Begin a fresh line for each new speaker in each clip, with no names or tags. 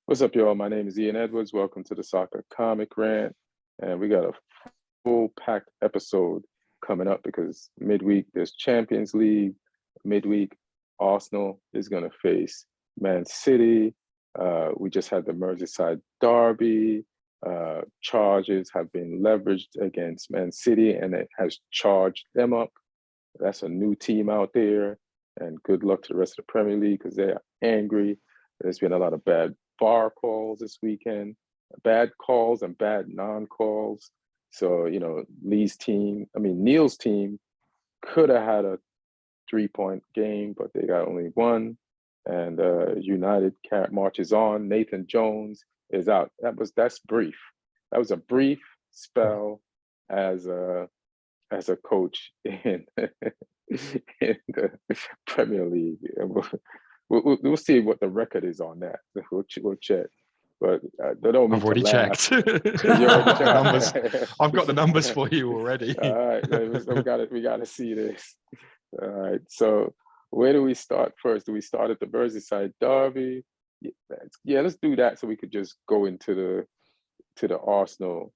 What's up, y'all? My name is Ian Edwards. Welcome to the Soccer Comic Rant. And we got a full packed episode coming up because midweek there's Champions League. Midweek, Arsenal is going to face Man City. We just had the Merseyside Derby. Charges have been leveraged against Man City and it has charged them up. That's a new team out there. And good luck to the rest of the Premier League because they are angry. There's been a lot of bad VAR calls this weekend, bad calls and bad non-calls. So, Neil's team could have had a 3-point game, but they got only one. And United marches on. Nathan Jones is out. That's brief. That was a brief spell as a coach in the Premier League. We'll see what the record is on that. We'll check. But I've
already checked. I've got the numbers for you already.
All right, we got to see this. All right. So where do we start first? Do we start at the Merseyside Derby? Yeah, let's do that so we could just go into the Arsenal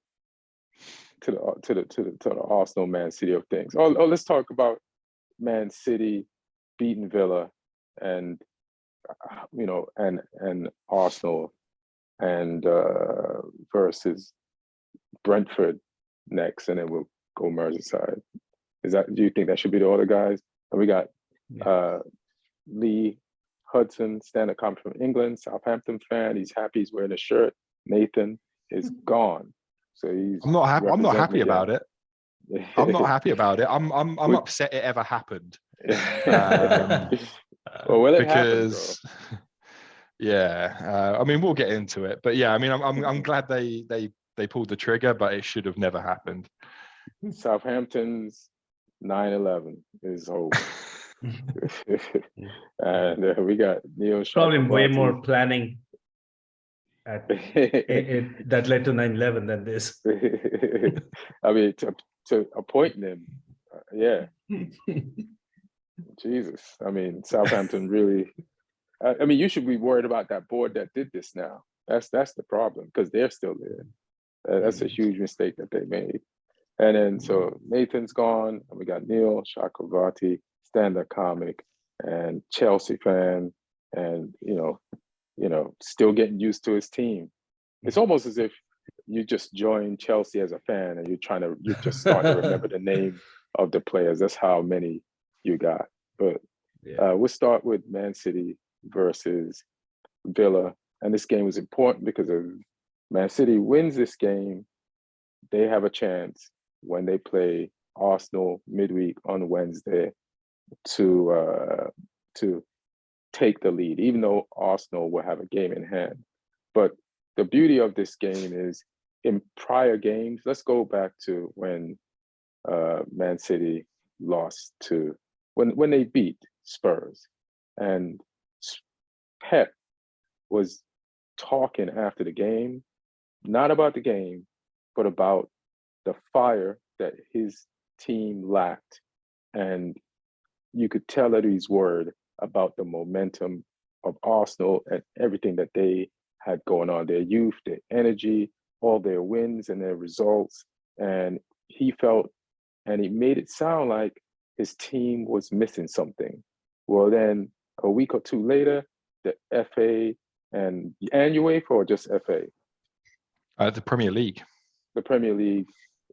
to the Arsenal Man City of things. Oh, let's talk about Man City beating Villa and and Arsenal and versus Brentford next, and then we'll go Merseyside. Do you think that should be the order, guys? And we got Lee Hudson, stand-up comic from England, Southampton fan. He's happy. He's wearing a shirt. Nathan is gone, so he's.
I'm not happy. I'm not happy about it. I'm not happy about it. I'm upset it ever happened.
Well, will it
because
happen,
we'll get into it, but I'm glad they pulled the trigger, but it should have never happened.
Southampton's 9/11 is over. And we got Neil.
Probably way more planning that led to 9/11 than this.
I mean, to appoint them, Jesus. I mean, Southampton really. I mean, you should be worried about that board that did this now. That's the problem because they're still there. That's a huge mistake that they made. And then so Nathan's gone, and we got Neil Chakravarty, stand-up comic, and Chelsea fan, and still getting used to his team. It's almost as if you just joined Chelsea as a fan, and you're just starting to remember the name of the players. That's how many you got. But we'll start with Man City versus Villa, and this game was important because if Man City wins this game, they have a chance when they play Arsenal midweek on Wednesday to take the lead, even though Arsenal will have a game in hand. But the beauty of this game is in prior games, let's go back to when Man City lost to, when they beat Spurs, and Pep was talking after the game, not about the game, but about the fire that his team lacked. And you could tell that he's worried about the momentum of Arsenal and everything that they had going on, their youth, their energy, all their wins and their results. And he felt, and he made it sound like his team was missing something. Well, then a week or two later, the FA and UEFA, or just FA?
The Premier League.
The Premier League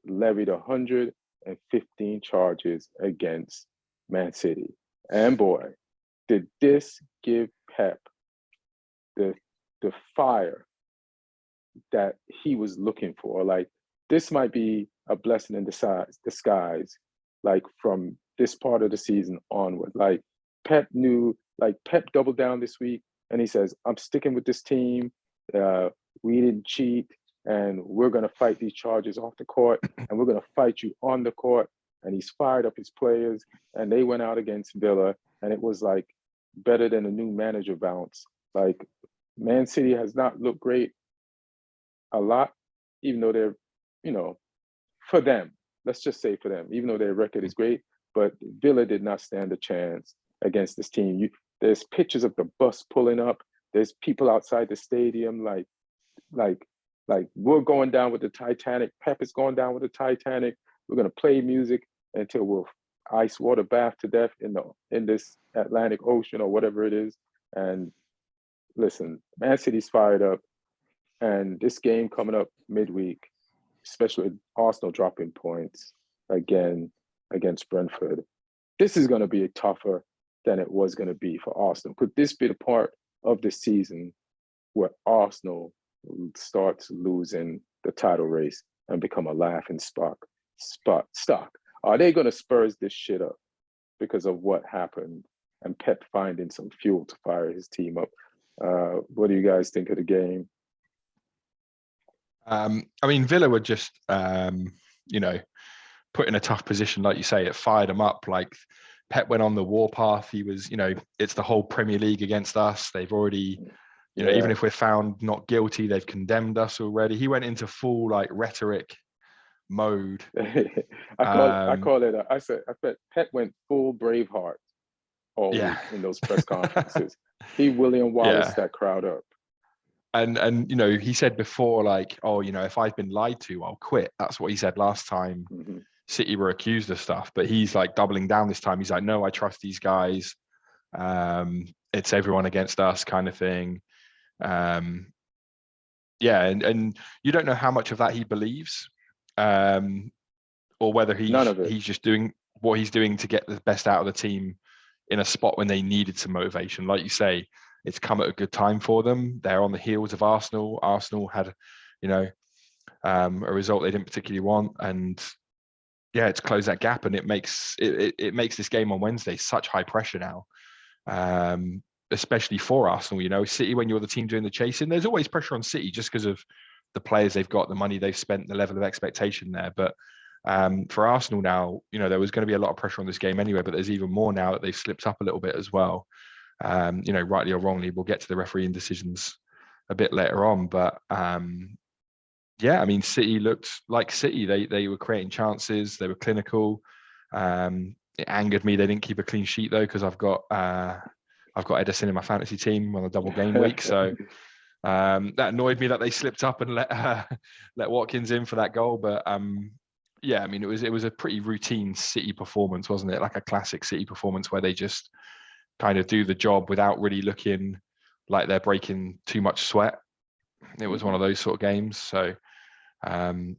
levied 115 charges against Man City. And boy, did this give Pep the fire that he was looking for. Like, this might be a blessing in disguise, like from this part of the season onward. Like, Pep doubled down this week, and he says, I'm sticking with this team. We didn't cheat, and we're going to fight these charges off the court, and we're going to fight you on the court. And he's fired up his players, and they went out against Villa, and it was like better than a new manager bounce. Like, Man City has not looked great a lot, even though they're, for them, let's just say for them, even though their record is great, but Villa did not stand a chance against this team. There's pictures of the bus pulling up, There's people outside the stadium like we're going down with the Titanic. Pep is going down with the Titanic. We're gonna play music until we'll ice water bath to death in this Atlantic Ocean or whatever it is. And listen, Man City's fired up, and this game coming up midweek, especially with Arsenal dropping points again against Brentford. This is going to be tougher than it was going to be for Arsenal. Could this be the part of the season where Arsenal starts losing the title race and become a laughing stock? Are they going to Spurs this shit up because of what happened and Pep finding some fuel to fire his team up? What do you guys think of the game?
I mean, Villa were just, you know, put in a tough position, like you say. It fired them up. Like Pep went on the warpath. He was, you know, it's the whole Premier League against us. They've already, you know, even if we're found not guilty, they've condemned us already. He went into full like rhetoric mode.
I call it. I bet Pep went full Braveheart all week in those press conferences. He William Wallace that crowd up.
And you know, he said before, like, oh, you know, if I've been lied to, I'll quit. That's what he said last time City were accused of stuff. But he's like doubling down this time. He's like, no, I trust these guys. It's everyone against us kind of thing. And you don't know how much of that he believes, or whether he's just doing what he's doing to get the best out of the team in a spot when they needed some motivation. Like you say, it's come at a good time for them. They're on the heels of Arsenal. Arsenal had, you know, a result they didn't particularly want, and it's closed that gap, and it makes this game on Wednesday such high pressure now, especially for Arsenal. You know, City, when you're the team doing the chasing, there's always pressure on City just because of the players they've got, the money they've spent, the level of expectation there. But for Arsenal now, you know, there was going to be a lot of pressure on this game anyway, but there's even more now that they've slipped up a little bit as well. You know, rightly or wrongly, we'll get to the refereeing decisions a bit later on. But I mean, City looked like City. They were creating chances. They were clinical. It angered me they didn't keep a clean sheet though, because I've got Edison in my fantasy team on a double game week. So that annoyed me that they slipped up and let Watkins in for that goal. But I mean, it was a pretty routine City performance, wasn't it? Like a classic City performance where they just kind of do the job without really looking like they're breaking too much sweat. It was one of those sort of games. So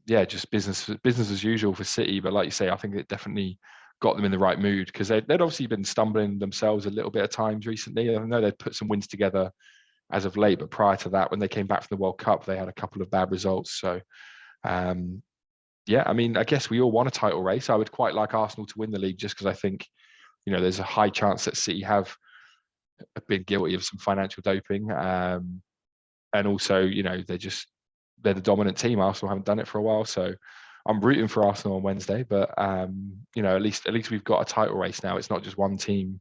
just business as usual for City. But like you say, I think it definitely got them in the right mood, because they'd obviously been stumbling themselves a little bit at times recently. I know they'd put some wins together as of late, but prior to that, when they came back from the World Cup, they had a couple of bad results. So I mean, I guess we all want a title race. I would quite like Arsenal to win the league, just because I think, you know, there's a high chance that City have been guilty of some financial doping. And also, you know, they're the dominant team. Arsenal haven't done it for a while. So I'm rooting for Arsenal on Wednesday, but you know, at least we've got a title race now. It's not just one team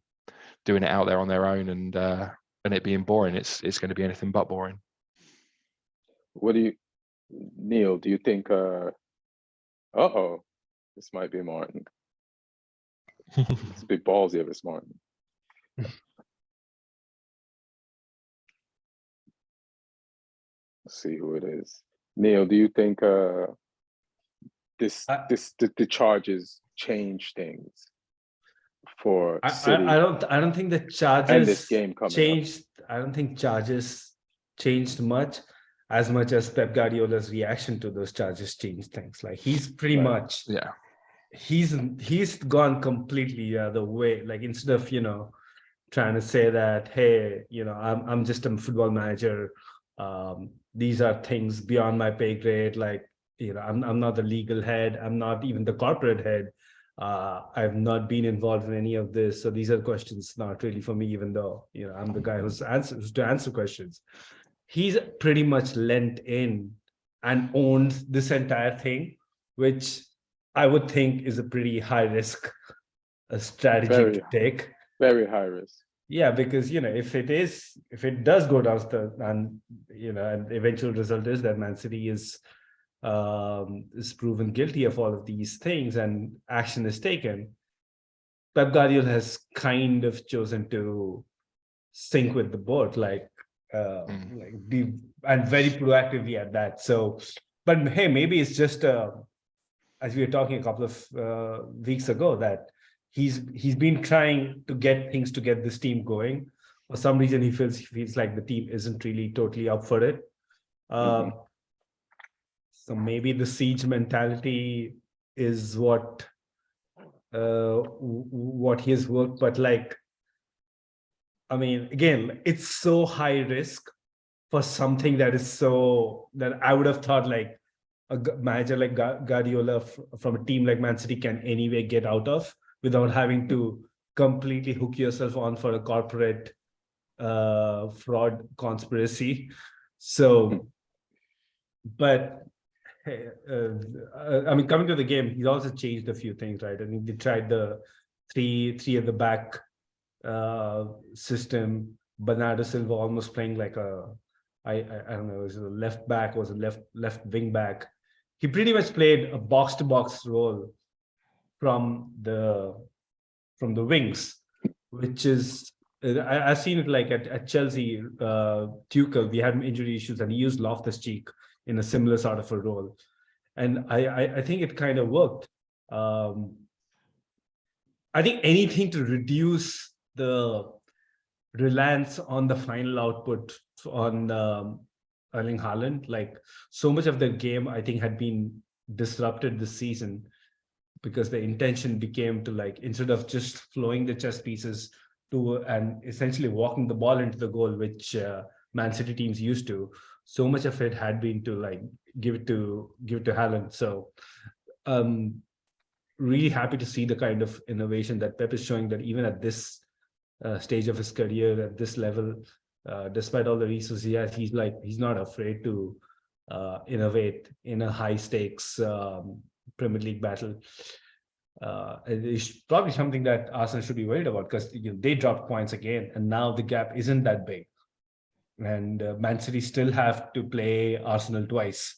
doing it out there on their own and it being boring. It's going to be anything but boring.
What do you, Neil, do you think, this might be Martin. It's a bit ballsy of us, Martin. Let's see who it is. Neil, do you think the charges change things for City?
I don't think the charges
and this game coming
changed. I don't think charges changed much as Pep Guardiola's reaction to those charges changed things. Like he's pretty much he's gone completely the other way. Like instead of, you know, trying to say that, hey, you know, I'm just a football manager. These are things beyond my pay grade. Like, you know, I'm not the legal head. I'm not even the corporate head. I've not been involved in any of this. So these are questions not really for me, even though, you know, I'm the guy who's to answer questions. He's pretty much lent in and owns this entire thing, which I would think is a pretty high risk strategy to take.
Very high risk.
Yeah, because, you know, if it does go down and, you know, and the eventual result is that Man City is proven guilty of all of these things and action is taken, Pep Guardiola has kind of chosen to sink with the boat. Like, like be and very proactively at that. So, but hey, maybe it's just as we were talking a couple of weeks ago, that he's been trying to get things to get this team going. For some reason, he feels like the team isn't really totally up for it. So maybe the siege mentality is what he has worked. But like, I mean, again, it's so high risk for something that is so that I would have thought like a manager like Guardiola from a team like Man City can anyway get out of without having to completely hook yourself on for a corporate fraud conspiracy. So, but I mean, coming to the game, he's also changed a few things, right? I mean, they tried the three at the back system. Bernardo Silva almost playing like I don't know, was it a left back, was a left wing back. He pretty much played a box to box role from the wings, which is I've seen it like at Chelsea. Tuchel, we had injury issues, and he used Loftus-Cheek in a similar sort of a role, and I think it kind of worked. I think anything to reduce the reliance on the final output on Erling Haaland. Like, so much of the game, I think, had been disrupted this season because the intention became to, like, instead of just flowing the chess pieces to and essentially walking the ball into the goal, which Man City teams used to, so much of it had been to like give it to Haaland. So really happy to see the kind of innovation that Pep is showing, that even at this stage of his career, at this level, despite all the resources he has, he's not afraid to innovate in a high stakes Premier League battle. It's probably something that Arsenal should be worried about, because they dropped points again, and now the gap isn't that big. And Man City still have to play Arsenal twice,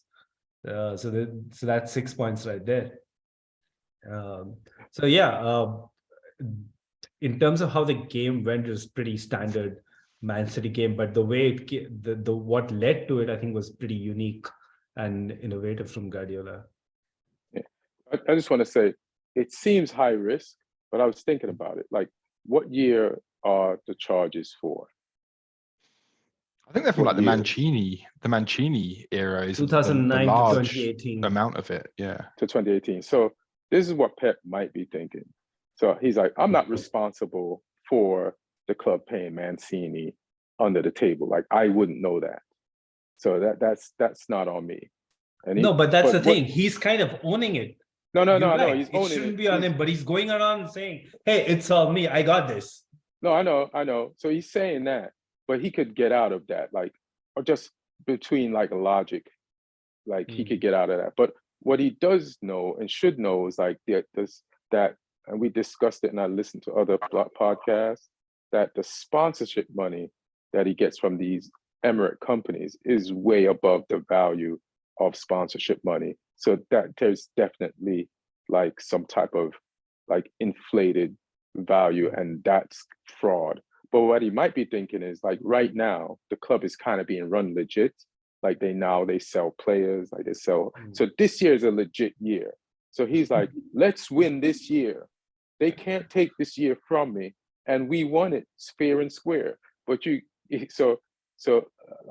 so that's 6 points right there. So yeah, in terms of how the game went, it was pretty standard Man City game, but the way what led to it, I think, was pretty unique and innovative from Guardiola.
Yeah. I just want to say, it seems high risk, but I was thinking about it. Like, what year are the charges for?
I think they're from like the Mancini era. Is
2009
the large
to 2018
amount of it, yeah,
to 2018. So this is what Pep might be thinking. So he's like, I'm not responsible for the club paying Mancini under the table. Like, I wouldn't know that. So that's not on me. And
but that's the thing. He's kind of owning it.
No. He's owning it.
Shouldn't be on him, but he's going around saying, "Hey, it's all me. I got this."
No, I know. So he's saying that, but he could get out of that, like, or just between like a logic, like he could get out of that. But what he does know and should know is like that, and we discussed it, and I listened to other podcasts, that the sponsorship money that he gets from these Emirate companies is way above the value of sponsorship money. So that there's definitely like some type of like inflated value, and that's fraud. But what he might be thinking is, like, right now the club is kind of being run legit. Like they sell players, like they sell. So this year is a legit year. So he's like, let's win this year. They can't take this year from me, and we won it fair and square. But so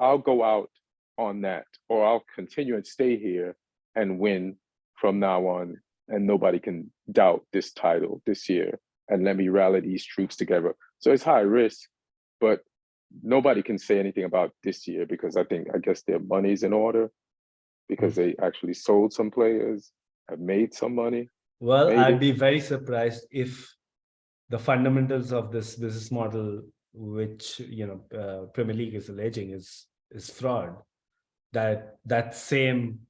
I'll go out on that, or I'll continue and stay here and win from now on, and nobody can doubt this title this year, and let me rally these troops together. So it's high risk, but nobody can say anything about this year, because I guess their money's in order, because they actually sold some players, have made some money.
Well, maybe. I'd be very surprised if the fundamentals of this business model, which Premier League is alleging is fraud, that same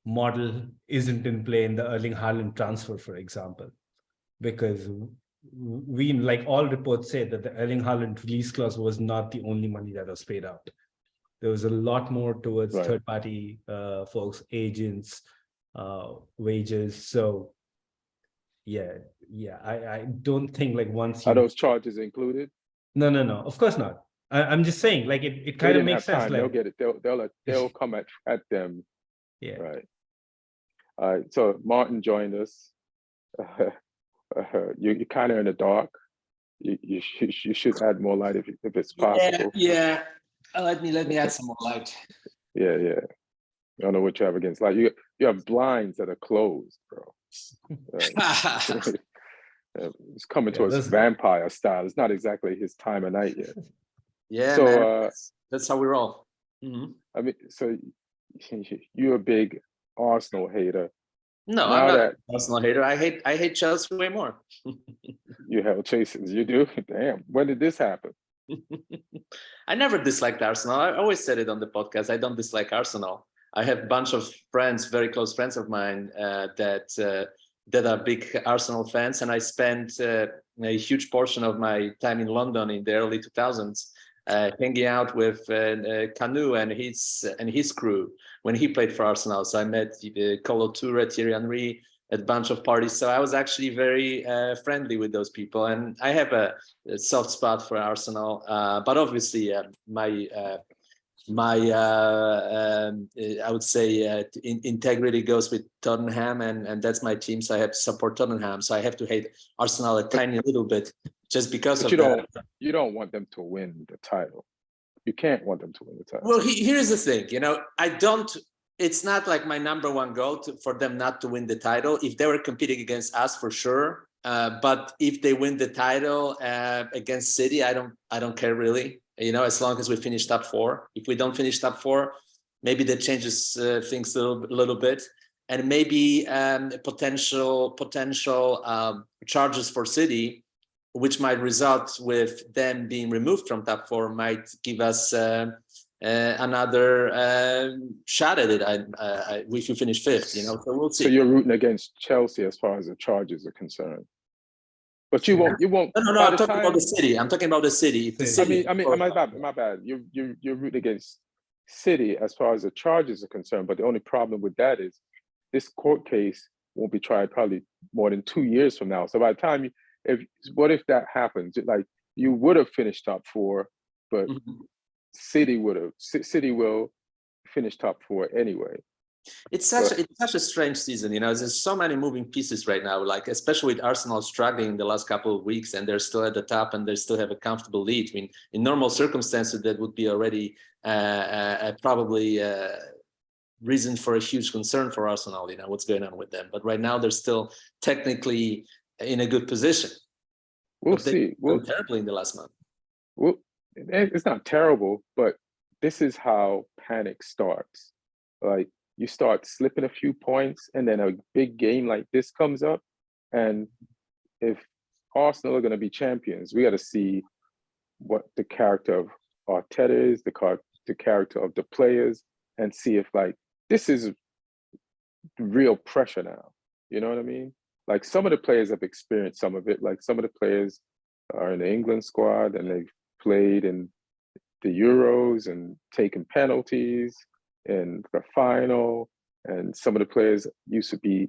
model isn't in play in the Erling Haaland transfer, for example, because we, like, all reports say that the Erling Haaland release clause was not the only money that was paid out. There was a lot more towards third-party folks, agents, wages. So I don't think, like, once
are those charges included?
No, of course not. I'm just saying, like it
They
kind of
didn't
makes
have
sense.
time.
Like,
They'll get it. They'll come at them.
yeah.
Right. All right. So Martin joined us. You're kind of in the dark. You should add more light if it's possible.
Yeah. Let me add some more light.
Yeah. I don't know what you have against light. You have blinds that are closed, bro. It's coming to us vampire style. It's not exactly his time of night yet.
Yeah,
so,
man. That's how we roll. Mm-hmm.
I mean, so you're a big Arsenal hater.
No, I'm not an Arsenal hater. I hate Chelsea way more.
You have chases. You do? Damn. When did this happen?
I never disliked Arsenal. I always said it on the podcast. I don't dislike Arsenal. I have a bunch of friends, very close friends of mine, that are big Arsenal fans, and I spent a huge portion of my time in London in the early 2000s, hanging out with Canu and his crew when he played for Arsenal. So I met Colo Touré, Thierry Henry at a bunch of parties. So I was actually very friendly with those people, and I have a soft spot for Arsenal. But obviously, I would say integrity goes with Tottenham, and that's my team. So I have to support Tottenham. So I have to hate Arsenal a tiny little bit just because of that.
You don't want them to win the title. You can't want them to win the title.
Well, here's the thing. I don't. It's not like my number one goal for them not to win the title. If they were competing against us, for sure. But if they win the title against City, I don't care really. As long as we finish top 4. If we don't finish top 4, maybe that changes things a little bit, and maybe potential charges for City, which might result with them being removed from top 4, might give us another shot at it. If we finish 5th, so we'll see.
So you're rooting against Chelsea as far as the charges are concerned. But you won't.
No. I'm talking about the City. I'm talking about the City. If the City
I mean, my bad. You're rooting against City as far as the charges are concerned. But the only problem with that is this court case won't be tried probably more than 2 years from now. So by the time what if that happens? Like you would have finished top 4, but City will finish top 4 anyway.
It's such a strange season, There's so many moving pieces right now, like especially with Arsenal struggling in the last couple of weeks, and they're still at the top and they still have a comfortable lead. I mean, in normal circumstances, that would be already probably reason for a huge concern for Arsenal. What's going on with them? But right now, they're still technically in a good position.
We'll see.
Terribly in the last month.
Well, it's not terrible, but this is how panic starts. Like, you start slipping a few points, and then a big game like this comes up. And if Arsenal are going to be champions, we got to see what the character of Arteta is, the character of the players, and see if this is real pressure now. You know what I mean? Like, some of the players have experienced some of it. Like, some of the players are in the England squad and they've played in the Euros and taken penalties in the final, and some of the players used to be,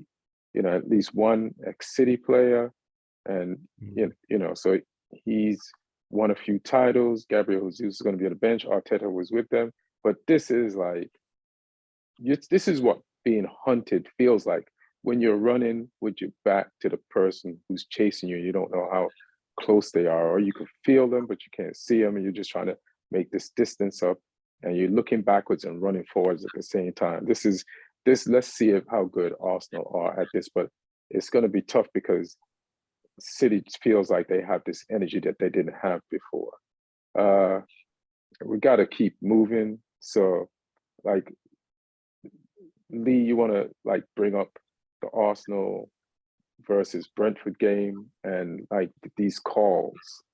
at least one ex-City player, and so he's won a few titles. Gabriel Jesus is going to be on the bench. Arteta was with them, but this is this is what being hunted feels like when you're running with your back to the person who's chasing you. You don't know how close they are, or you can feel them, but you can't see them, and you're just trying to make this distance up. And you're looking backwards and running forwards at the same time. Let's see how good Arsenal are at this, but it's going to be tough because City feels like they have this energy that they didn't have before. We got to keep moving. So, Lee, you want to bring up the Arsenal versus Brentford game and these calls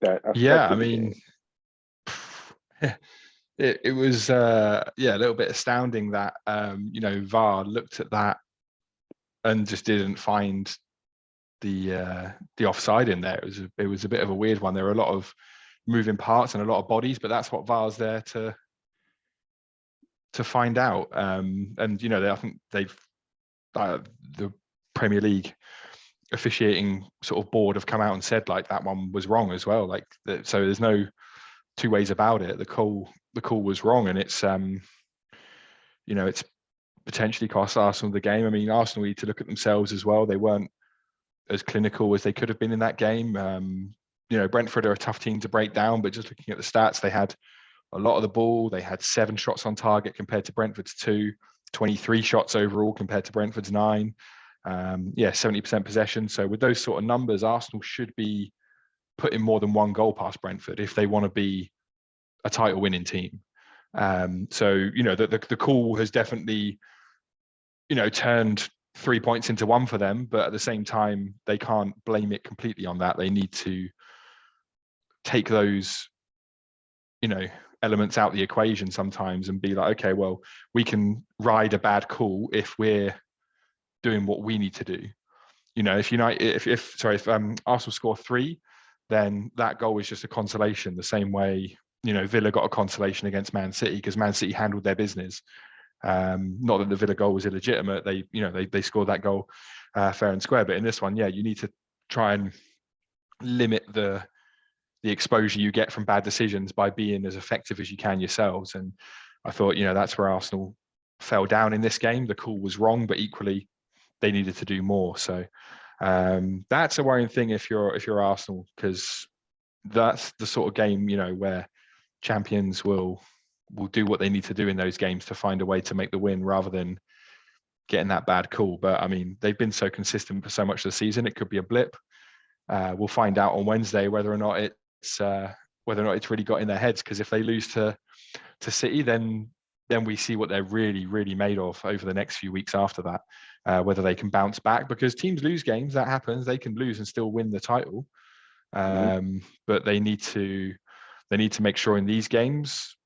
that affected the game.
It was a little bit astounding that VAR looked at that and just didn't find the offside in there. It was a bit of a weird one. There were a lot of moving parts and a lot of bodies, but that's what VAR's there to find out. And I think the Premier League officiating sort of board have come out and said like that one was wrong as well. Like so, there's no two ways about it. The call was wrong, and it's it's potentially cost Arsenal the game. I mean, Arsenal need to look at themselves as well. They weren't as clinical as they could have been in that game. Brentford are a tough team to break down, but just looking at the stats, they had a lot of the ball. They had 7 shots on target compared to Brentford's 2, 23 shots overall compared to Brentford's 9. 70% possession. So with those sort of numbers, Arsenal should be putting more than 1 goal past Brentford if they want to be a title winning team. The call has definitely, turned 3 points into 1 for them, but at the same time, they can't blame it completely on that. They need to take those, elements out the equation sometimes and be like, okay, well, we can ride a bad call if we're doing what we need to do. If Arsenal score 3, then that goal is just a consolation. The same way, Villa got a consolation against Man City because Man City handled their business. Not that the Villa goal was illegitimate. They scored that goal fair and square. But in this one, you need to try and limit the exposure you get from bad decisions by being as effective as you can yourselves. And I thought, that's where Arsenal fell down in this game. The call was wrong, but equally they needed to do more. So that's a worrying thing if you're Arsenal, because that's the sort of game, where champions will do what they need to do in those games to find a way to make the win rather than getting that bad call. But I mean, they've been so consistent for so much of the season. It could be a blip. We'll find out on Wednesday whether or not it's really got in their heads. Because if they lose to City, then we see what they're really, really made of over the next few weeks after that. Whether they can bounce back, because teams lose games, that happens. They can lose and still win the title. But they need to make sure in these games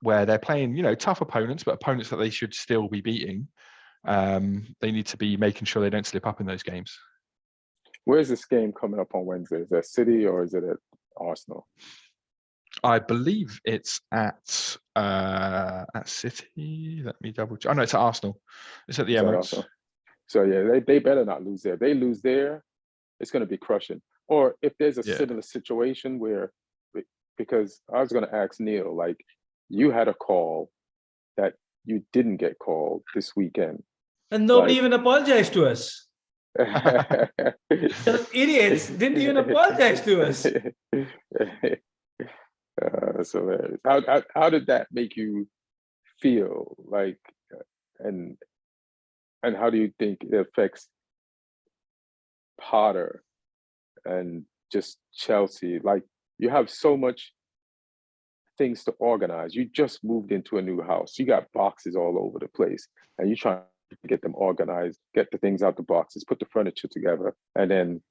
where they're playing, tough opponents, but opponents that they should still be beating, they need to be making sure they don't slip up in those games.
Where's this game coming up on Wednesday? Is that City or is it at Arsenal?
I believe it's at City. Let me double check. Oh no, it's at Arsenal. It's at the Emirates.
So yeah, they better not lose there. If they lose there, it's going to be crushing. Or if there's a similar situation where, because I was going to ask Neil, like, you had a call that you didn't get called this weekend,
and nobody even apologized to us. Those idiots didn't even apologize to us.
So how did that make you feel? Like, and how do you think it affects Potter and just Chelsea? Like, you have so much things to organize. You just moved into a new house. You got boxes all over the place, and you're trying to get them organized, get the things out the boxes, put the furniture together, and then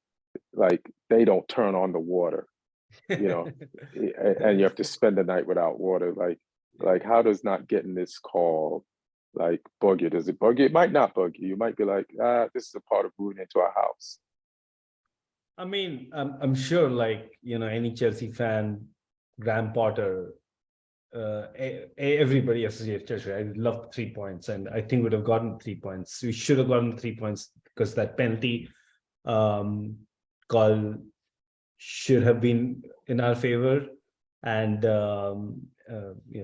like they don't turn on the water, and you have to spend the night without water. Like how does not getting this call like bug you? Does it bug you? It might not bug you. You might be like, this is a part of moving into our house.
I mean, I'm sure, like, any Chelsea fan, Graham Potter, everybody associates Chelsea. I love the 3 points, and I think we'd have gotten 3 points. We should have gotten 3 points because that penalty call should have been in our favor, and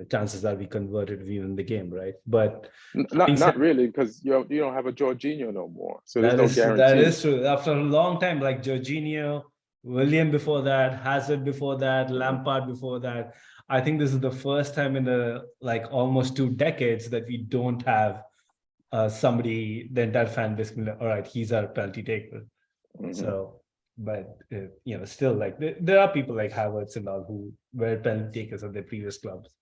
chances are we converted, we win the game, right? But
not really, because you don't have a Jorginho no more, so there's no guarantee.
That is true. After a long time, like Jorginho, William before that, Hazard before that, Lampard before that. I think this is the first time in almost 2 decades that we don't have somebody, the entire fan base, all right, he's our penalty taker. So, but still, like there are people like Havertz and all who were penalty takers of their previous clubs,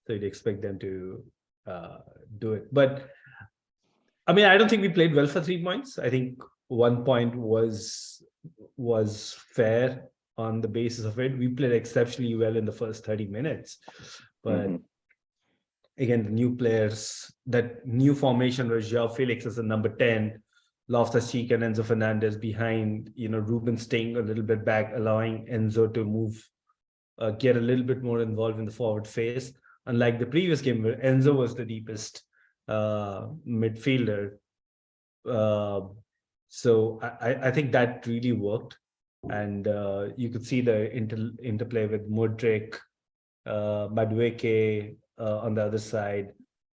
so you'd expect them to do it. But I mean, I don't think we played well for 3 points. I think 1 point was fair on the basis of it. We played exceptionally well in the first 30 minutes. But again, the new players, that new formation where João Felix as a number 10, Loftus-Cheek and Enzo Fernandez behind, Ruben staying a little bit back, allowing Enzo to move, get a little bit more involved in the forward phase. Unlike the previous game where Enzo was the deepest midfielder. So I think that really worked. And you could see the interplay with Modric, Madueke on the other side,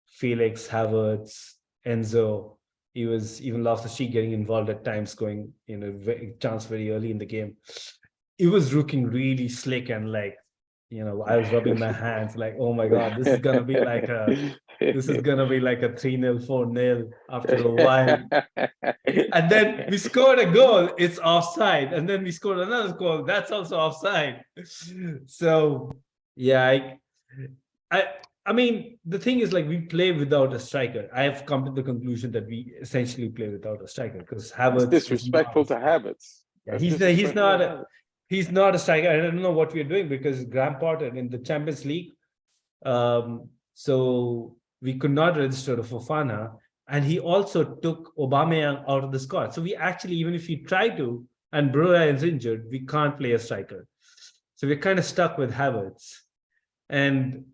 Felix, Havertz, Enzo. He was even Loftus-Cheek getting involved at times, going chance very early in the game. It was looking really slick, and like, I was rubbing my hands like, oh my god, this is gonna be like a 3-0, 4-0 after a while. And then we scored a goal, it's offside, and then we scored another goal, that's also offside. So yeah, I mean, the thing is, like, we play without a striker. I have come to the conclusion that we essentially play without a striker because Havertz.
It's disrespectful to Havertz.
Yeah, he's not a striker. I don't know what we're doing because Graham Potter in the Champions League. So we could not register a Fofana, and he also took Aubameyang out of the squad. So we actually, even if we try to, and Brungardt is injured, we can't play a striker. So we're kind of stuck with Havertz. And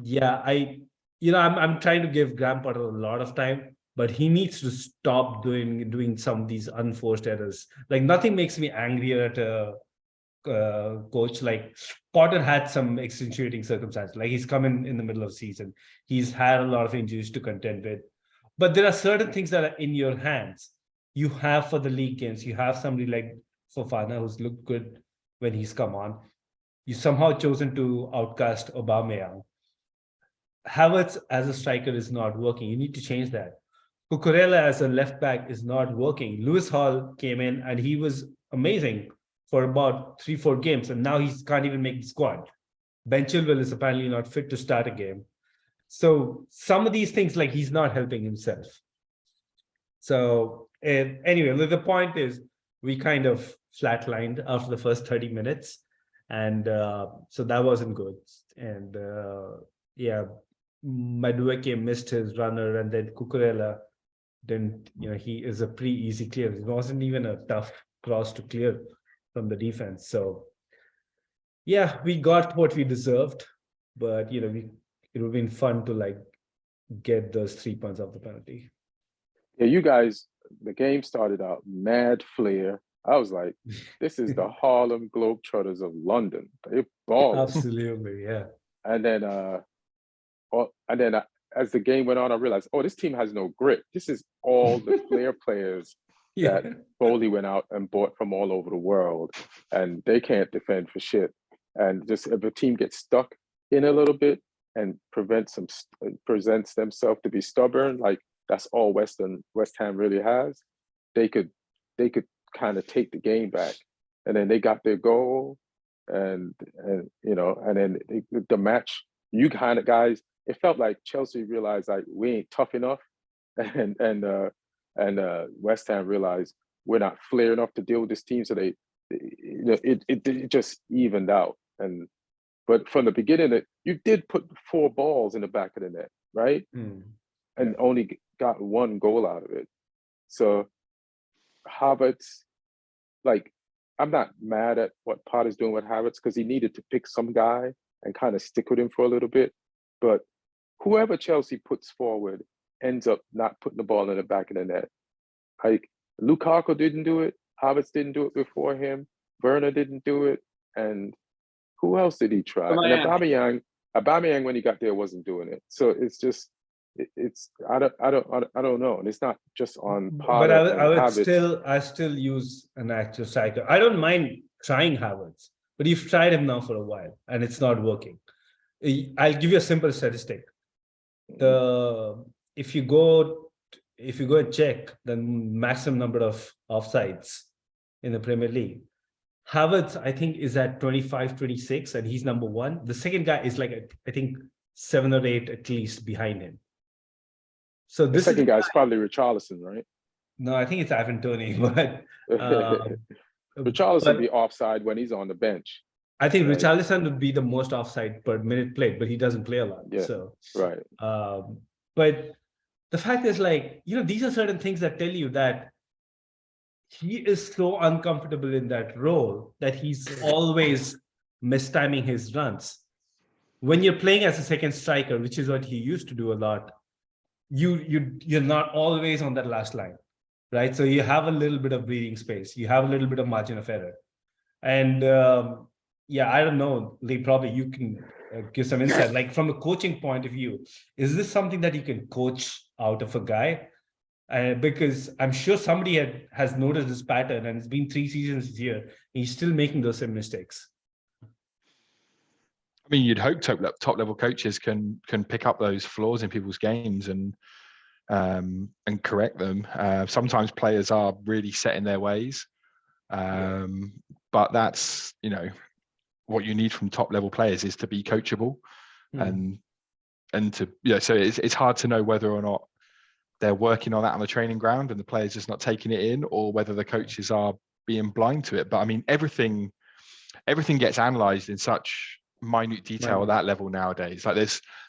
yeah, I'm trying to give Graham Potter a lot of time, but he needs to stop doing some of these unforced errors. Like, nothing makes me angrier at a coach. Like, Potter had some accentuating circumstances. Like, he's come in the middle of the season. He's had a lot of injuries to contend with. But there are certain things that are in your hands. You have for the league games. You have somebody like Fofana who's looked good when he's come on. You somehow chosen to outcast Aubameyang. Havertz as a striker is not working. You need to change that. Cucurella as a left back is not working. Lewis Hall came in and he was amazing for about 3-4 games, and now he can't even make the squad. Ben Chilwell is apparently not fit to start a game. So some of these things, like, he's not helping himself. So anyway, the point is we kind of flatlined after the first 30 minutes. And so that wasn't good. And yeah, Madueke missed his runner, and then Cucurella didn't, he is a pretty easy clear. It wasn't even a tough cross to clear from the defense. So yeah, we got what we deserved, but it would have been fun to like get those 3 points off the penalty.
Yeah, you guys, the game started out mad flair. I was like, this is the Harlem Globetrotters of London. They balled.
Absolutely, yeah.
And then as the game went on, I realized, this team has no grit. This is all the flair players that Bowley went out and bought from all over the world, and they can't defend for shit. And just if a team gets stuck in a little bit and presents themselves to be stubborn, like that's all West Ham really has, they could kind of take the game back. And then they got their goal, and then the match, you kind of guys, it felt like Chelsea realized like we ain't tough enough, and West Ham realized we're not flair enough to deal with this team, so it just evened out. But from the beginning, you did put 4 balls in the back of the net, right? And only got 1 goal out of it. So Havertz, like, I'm not mad at what Potter's doing with Havertz because he needed to pick some guy and kind of stick with him for a little bit. But whoever Chelsea puts forward ends up not putting the ball in the back of the net. Like, Lukaku didn't do it. Havertz didn't do it before him. Werner didn't do it. And who else did he try? And Aubameyang, when he got there, wasn't doing it. So it's just, I don't know. And it's not just on Potter.
But I still use an active striker. I don't mind trying Havertz, but you've tried him now for a while and it's not working. I'll give you a simple statistic. If you go and check the maximum number of offsides in the Premier League, Havertz, I think, is at 25, 26, and he's number 1. The second guy is like, I think, 7 or 8 at least behind him. So
the second guy is probably Richarlison, right?
No, I think it's Ivan Toney, but
Richarlison would be offside when he's on the bench.
I think Richarlison would be the most offside per minute played, but he doesn't play a lot.
Yeah,
so
right.
But the fact is, like, these are certain things that tell you that he is so uncomfortable in that role that he's always mistiming his runs. When you're playing as a second striker, which is what he used to do a lot, you're not always on that last line. right? So you have a little bit of breathing space. You have a little bit of margin of error. And yeah, I don't know, Lee, probably you can give some insight. Like from a coaching point of view, is this something that you can coach out of a guy? Because I'm sure somebody has noticed this pattern, and it's been 3 seasons here. He's still making those same mistakes.
I mean, you'd hope top level coaches can pick up those flaws in people's games and correct them. Sometimes players are really set in their ways, but that's, you know, what you need from top level players is to be coachable, and to, you know, so it's hard to know whether or not they're working on that on the training ground and the players just not taking it in, or whether the coaches are being blind to it. But I mean, everything gets analyzed in such minute detail at that level nowadays. Like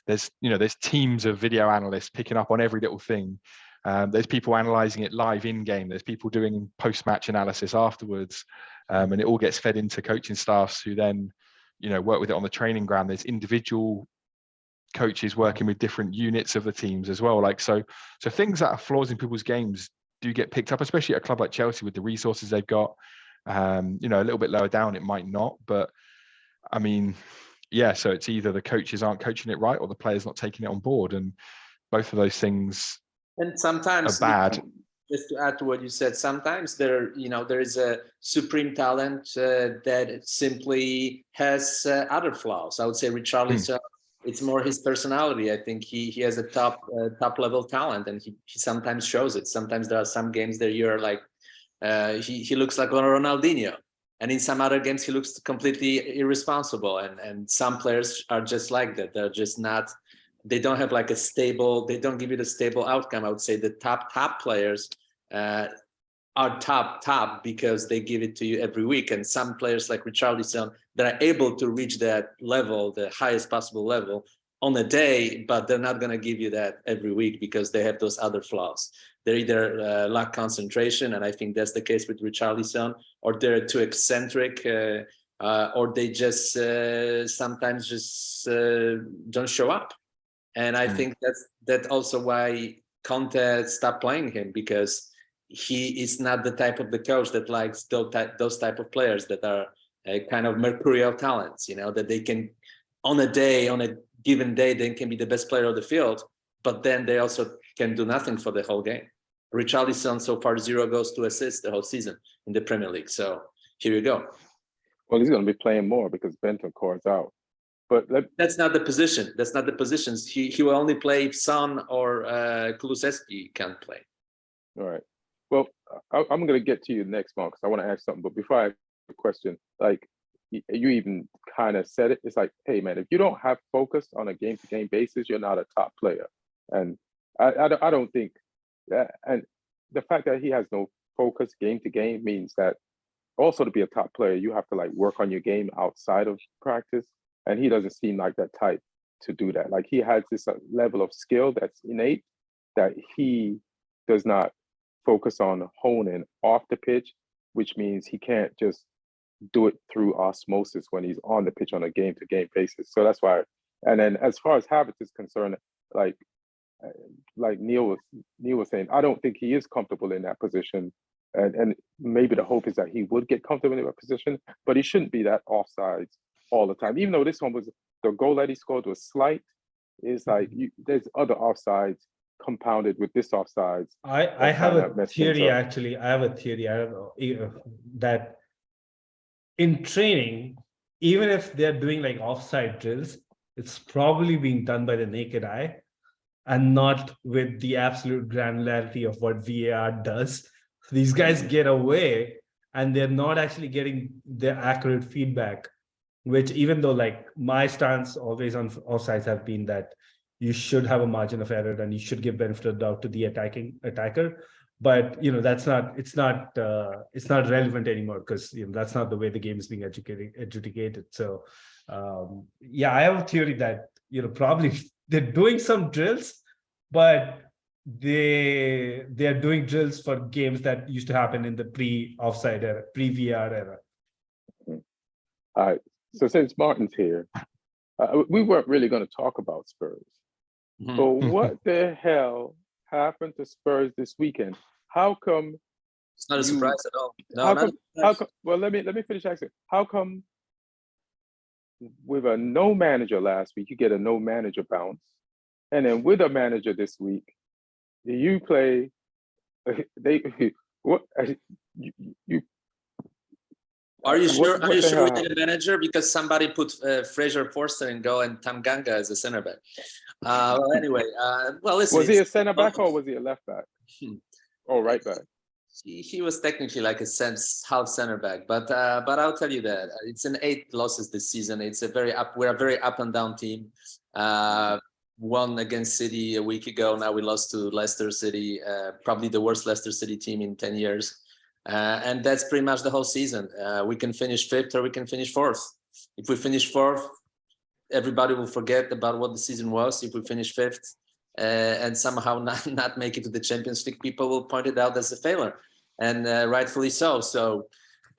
there's teams of video analysts picking up on every little thing. There's people analyzing it live in game. There's people doing post-match analysis afterwards, and it all gets fed into coaching staffs who then, you know, work with it on the training ground. There's individual coaches working with different units of the teams as well. Like so things that are flaws in people's games do get picked up, especially at a club like Chelsea with the resources they've got. You know, a little bit lower down it might not, but I mean, yeah, so it's either the coaches aren't coaching it right or the players not taking it on board, and both of those things
and sometimes
are bad.
Just to add to what you said, sometimes there is a supreme talent that simply has other flaws. I would say Richarlison, it's more his personality. I think he has a top level talent, and he sometimes shows it. Sometimes there are some games that you're like, he looks like Ronaldinho, and in some other games he looks completely irresponsible. And some players are just like that. They're just not. They don't have like a stable. They don't give you the stable outcome. I would say the top players are top because they give it to you every week. And some players like Richarlison that are able to reach that level, the highest possible level on a day, but they're not going to give you that every week because they have those other flaws. They're either lack concentration, and I think that's the case with Richarlison, or they're too eccentric, or they just sometimes just don't show up. And I think that's also why Conte stopped playing him, because he is not the type of the coach that likes those type of players that are kind of mercurial talents, you know, that they can on a given day, they can be the best player of the field, but then they also can do nothing for the whole game. Richarlison so far 0 goals, 2 assists the whole season in the Premier League. So here you go.
Well, he's going to be playing more because Bentancur's out. But
that's not the position. That's not the positions. He will only play if Son or Kulusevski can't play.
All right. Well, I'm going to get to you next, Mark, because I want to ask something. But before I ask a question, like you even kind of said it, it's like, hey, man, if you don't have focus on a game-to-game basis, you're not a top player. And I don't think that. And the fact that he has no focus game-to-game means that also to be a top player, you have to like work on your game outside of practice. And he doesn't seem like that type to do that. Like he has this level of skill that's innate that he does not focus on honing off the pitch, which means he can't just do it through osmosis when he's on the pitch on a game-to-game basis. So that's why. And then as far as Havertz is concerned, like Neil was saying, I don't think he is comfortable in that position. And maybe the hope is that he would get comfortable in that position, but he shouldn't be that offsides all the time. Even though this one was, the goal that he scored was slight, is like there's other offsides compounded with this offsides.
I have a theory, actually. I have a theory that in training, even if they're doing like offside drills, it's probably being done by the naked eye and not with the absolute granularity of what VAR does. These guys get away and they're not actually getting the accurate feedback, which even though like my stance always on offsides have been that you should have a margin of error and you should give benefit of doubt to the attacker. But, you know, it's not relevant anymore because, you know, that's not the way the game is being adjudicated. So, yeah, I have a theory that, you know, probably they're doing some drills, but they're doing drills for games that used to happen in the pre-offside era, pre-VAR era.
All right. So since Martin's here, we weren't really going to talk about Spurs. So what the hell happened to Spurs this weekend? how come?
It's not a surprise at all. No,
How
not
come?
a
How
surprise.
come? Well, let me finish asking. How come with a no manager last week you get a no manager bounce, and then with a manager this week you play? They what you
Are you sure?
what
Are you
the
sure we
hell?
need a manager? Because somebody put Fraser Forster in goal and Tanganga as a center back. Well, anyway, well, listen.
Was he a center back or was he a left back? Or right back?
He was technically like a half center back, but I'll tell you that it's an 8 losses this season. It's we're a very up and down team. Won against City a week ago. Now we lost to Leicester City, probably the worst Leicester City team in 10 years. And that's pretty much the whole season. We can finish 5th or we can finish 4th. If we finish 4th, everybody will forget about what the season was. If we finish 5th and somehow not make it to the Champions League, people will point it out as a failure, and rightfully so. So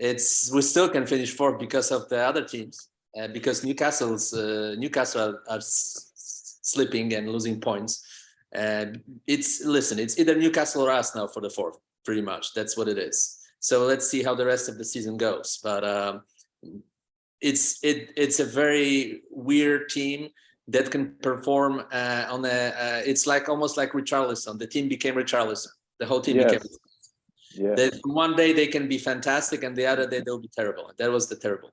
we still can finish 4th because of the other teams, because Newcastle are slipping and losing points. It's either Newcastle or us now for the 4th. Pretty much, that's what it is. So let's see how the rest of the season goes. But it's a very weird team that can perform on a. It's like almost like Richarlison. The team became Richarlison. The whole team became. Yeah. One day they can be fantastic, and the other day they'll be terrible. That was the terrible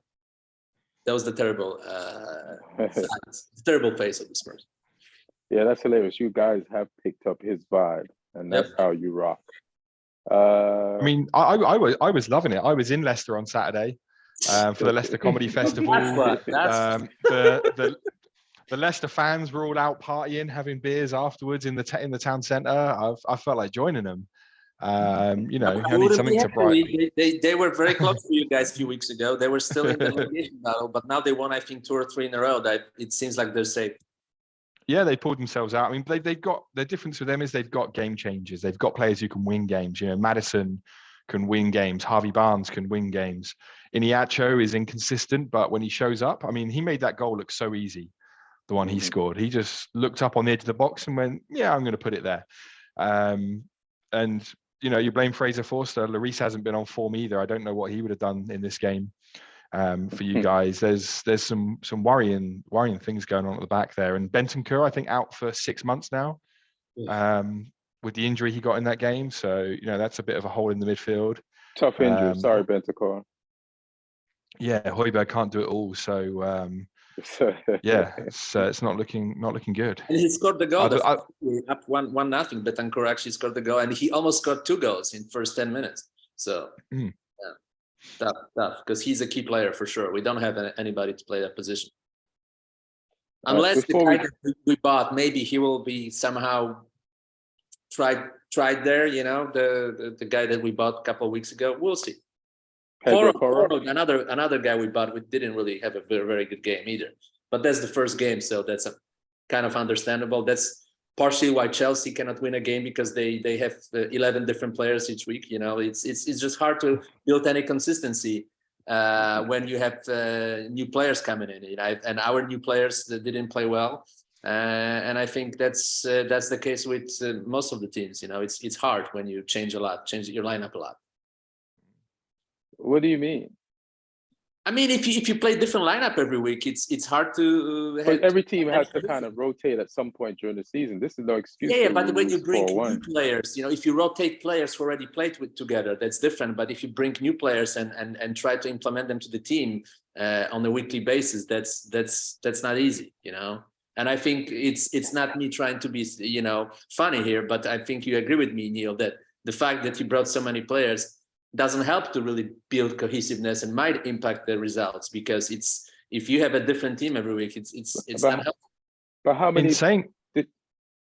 terrible phase of the Spurs.
Yeah, that's hilarious. You guys have picked up his vibe, and that's how you rock. I
mean, I was loving it. I was in Leicester on Saturday for the Leicester Comedy Festival. The Leicester fans were all out partying, having beers afterwards in the town centre. I felt like joining them. I need something to brighten.
They were very close to you guys a few weeks ago. They were still in the relegation battle, but now they won, I think, 2 or 3 in a row. It seems like they're safe.
Yeah, they pulled themselves out. I mean, they've got the difference with them is they've got game changers. They've got players who can win games. Maddison can win games. Harvey Barnes can win games. Iniacho is inconsistent, but when he shows up, I mean, he made that goal look so easy. The one he scored, he just looked up on the edge of the box and went, "Yeah, I'm going to put it there." And you blame Fraser Forster. Lloris hasn't been on form either. I don't know what he would have done in this game. For you guys, there's some worrying things going on at the back there, and Bentancur I think out for 6 months now, with the injury he got in that game. So that's a bit of a hole in the midfield.
Tough injury. Sorry, Bentancur.
Yeah, Højbjerg can't do it all. So yeah, it's not looking good.
And he scored the goal. Up 1-0. Bentancur actually scored the goal, and he almost scored 2 goals in first 10 minutes. So. Tough, because he's a key player for sure. We don't have anybody to play that position. Unless the guy that we bought, maybe he will be somehow tried there, the guy that we bought a couple of weeks ago. We'll see. Another guy we bought, we didn't really have a very, very good game either. But that's the first game, so that's kind of understandable. That's partially why Chelsea cannot win a game, because they have 11 different players each week. It's just hard to build any consistency when you have new players coming in. And our new players didn't play well, and I think that's the case with most of the teams. It's hard when you change your lineup a lot.
What do you mean?
I mean, if you play different lineup every week, it's hard to.
But every team has to kind of rotate at some point during the season. This is no excuse.
Yeah, but when you bring new players, if you rotate players who already played together, that's different. But if you bring new players and try to implement them to the team on a weekly basis, that's not easy, And I think it's not me trying to be funny here, but I think you agree with me, Neil, that the fact that you brought so many players doesn't help to really build cohesiveness and might impact the results, because if you have a different team every week, it's not helpful.
But how many?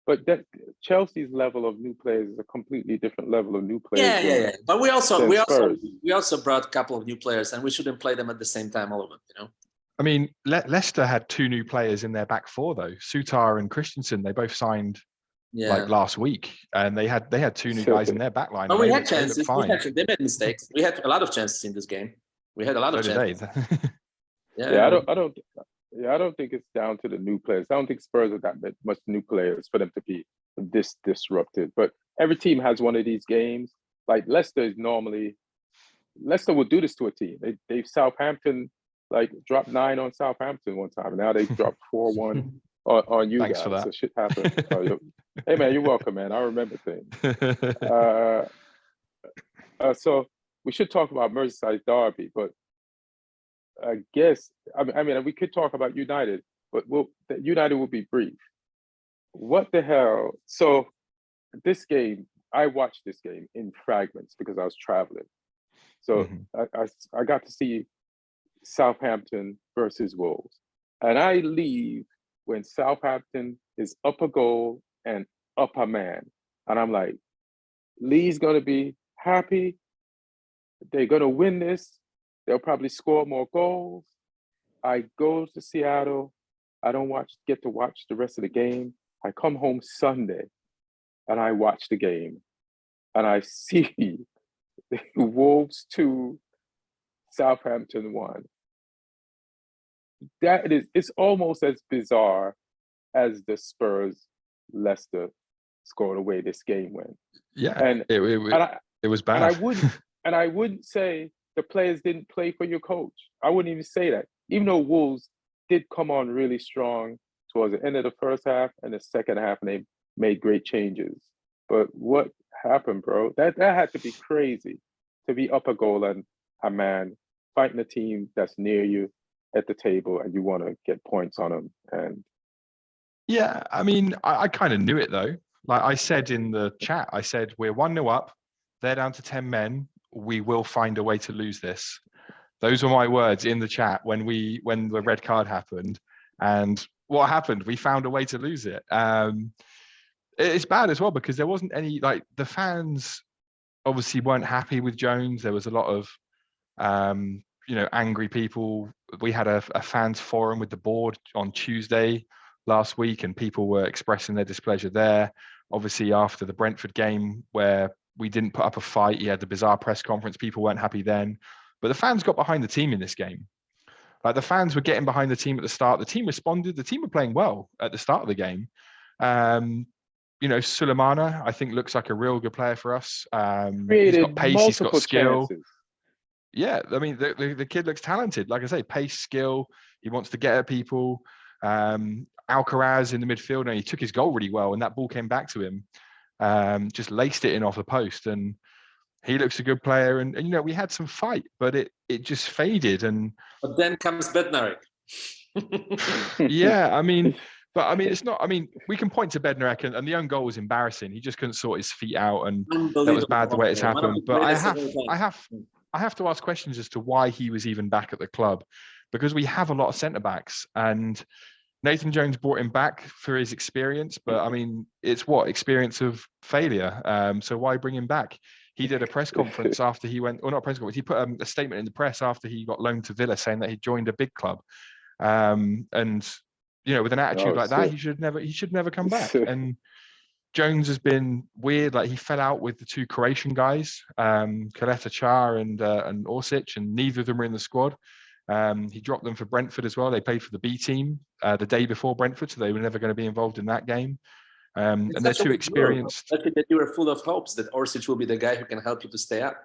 But that Chelsea's level of new players is a completely different level of new players.
Yeah. But we also brought a couple of new players, and we shouldn't play them at the same time, all of them.
I mean, Leicester had 2 new players in their back 4 though. Sutar and Christensen, they both signed. Like last week, and they had 2 new guys in their back line.
But we had chances. They made mistakes. We had a lot of chances in this game. We had a lot of chances.
I don't think it's down to the new players. I don't think Spurs have that much new players for them to be this disrupted. But every team has one of these games, like Leicester will do this to a team. They've Southampton like dropped 9 on Southampton one time, and now they dropped 4-1 on you
Thanks
guys.
for that.
So shit happened. Hey man, you're welcome, man. I remember things. So we should talk about Merseyside Derby, but I guess I mean we could talk about United, but United will be brief. What the hell? So this game, I watched this game in fragments because I was traveling. So I got to see Southampton versus Wolves, and I leave when Southampton is up a goal and up a man, and I'm like, Lee's gonna be happy. They're gonna win this. They'll probably score more goals. I go to Seattle. I don't get to watch the rest of the game. I come home Sunday and I watch the game and I see Wolves 2, Southampton 1. It's almost as bizarre as the Spurs Leicester scored away this game went.
Yeah,
and
it was bad.
And I wouldn't say the players didn't play for your coach. I wouldn't even say that. Even though Wolves did come on really strong towards the end of the first half and the second half, and they made great changes. But what happened, bro? That had to be crazy to be up a goal and a man fighting a team that's near you at the table, and you want to get points on them. And
yeah, I mean, I kind of knew it though. Like I said in the chat, I said we're 1-0 up. They're down to 10 men. We will find a way to lose this. Those were my words in the chat when the red card happened. And what happened? We found a way to lose it. It's bad as well because there wasn't any, like, the fans obviously weren't happy with Jones. There was a lot of angry people. We had a fans forum with the board on Tuesday last week, and people were expressing their displeasure there. Obviously, after the Brentford game where we didn't put up a fight, he had the bizarre press conference. People weren't happy then, but the fans got behind the team in this game. Like, the fans were getting behind the team at the start. The team responded. The team were playing well at the start of the game. Sulemana, I think, looks like a real good player for us. He's got pace, he's got skill.
Chances.
Yeah, I mean, the kid looks talented. Like I say, pace, skill. He wants to get at people. Alcaraz in the midfield, and he took his goal really well, and that ball came back to him. Just laced it in off the post, and he looks a good player. And we had some fight, but it just faded.
But then comes Bednarek.
Yeah, I mean, it's not. I mean, we can point to Bednarek, and the own goal was embarrassing. He just couldn't sort his feet out, and that was bad the way it's happened. But I have to ask questions as to why he was even back at the club, because we have a lot of centre backs, and Nathan Jones brought him back for his experience. But I mean, it's experience of failure. So why bring him back? He did a press conference after he went, or not a press conference. He put a statement in the press after he got loaned to Villa, saying that he joined a big club. And with an attitude like that, he should never come back. And Jones has been weird. Like, he fell out with the 2 Croatian guys, Kaleta Char and Orsic, and neither of them were in the squad. He dropped them for Brentford as well. They played for the B team the day before Brentford, so they were never going to be involved in that game. And they're too experienced.
I think that you were full of hopes that Orsic will be the guy who can help you to stay up.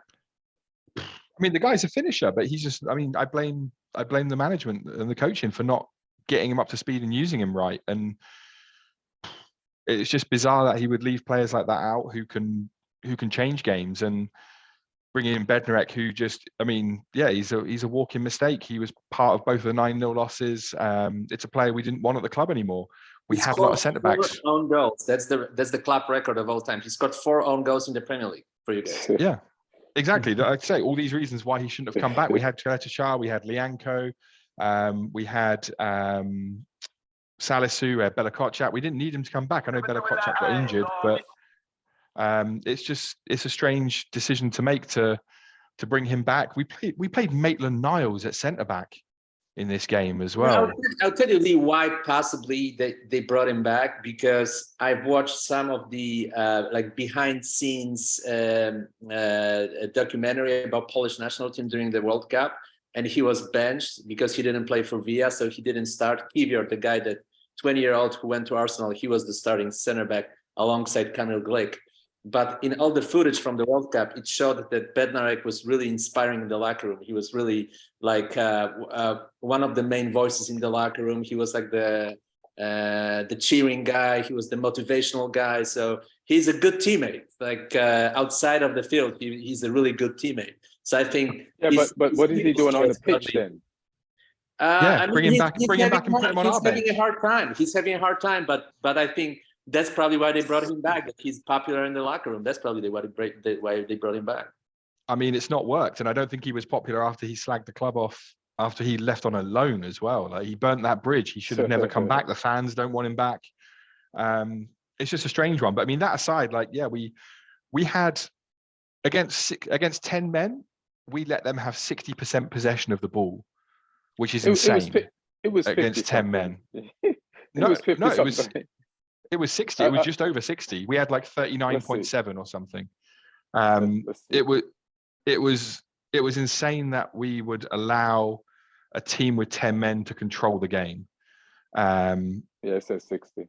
I mean, the guy's a finisher, but he's just. I mean, I blame the management and the coaching for not getting him up to speed and using him right. And it's just bizarre that he would leave players like that out who can change games, and bringing in Bednarek, who just, I mean, yeah, he's a walking mistake. He was part of both of the 9-0 losses. It's a player we didn't want at the club anymore. We have a lot of centre backs.
4 own goals. That's the club record of all time. He scored 4 own goals in the Premier League for you guys.
Yeah, exactly. I'd say all these reasons why he shouldn't have come back. We had Kaleta Char, we had Lianco, we had Salisu, Bella Kotchap. We didn't need him to come back. I know Bella Kotchap got injured, but it's a strange decision to make to bring him back. We played Maitland-Niles at centre back in this game as well.
I'll tell you, Lee, why possibly they brought him back, because I've watched some of the behind scenes documentary about Polish national team during the World Cup, and he was benched because he didn't play for Villa, so he didn't start. Kivior, the guy, that 20-year-old who went to Arsenal, he was the starting centre back alongside Kamil Glik. But in all the footage from the World Cup, it showed that Bednarek was really inspiring in the locker room. He was really like one of the main voices in the locker room. He was like the cheering guy. He was the motivational guy. So he's a good teammate. Like outside of the field, he's a really good teammate. So I think.
Yeah, but what is he doing on the pitch then?
I mean, bring him back and put him on our bench.
He's having a hard time. He's having a hard time, but I think that's probably why they brought him back. That he's popular in the locker room. That's probably why they brought him back.
I mean, it's not worked, and I don't think he was popular after he slagged the club off after he left on a loan as well. Like, he burnt that bridge. He should have never come back. The fans don't want him back. It's just a strange one. But I mean, that aside, like, yeah, we had against 10 men, we let them have 60% possession of the ball, which is insane.
It was
against 10 men. It was 60. It was just over 60. We had like 39.7 or something. It was insane that we would allow a team with 10 men to control the game.
Yeah, it says 60.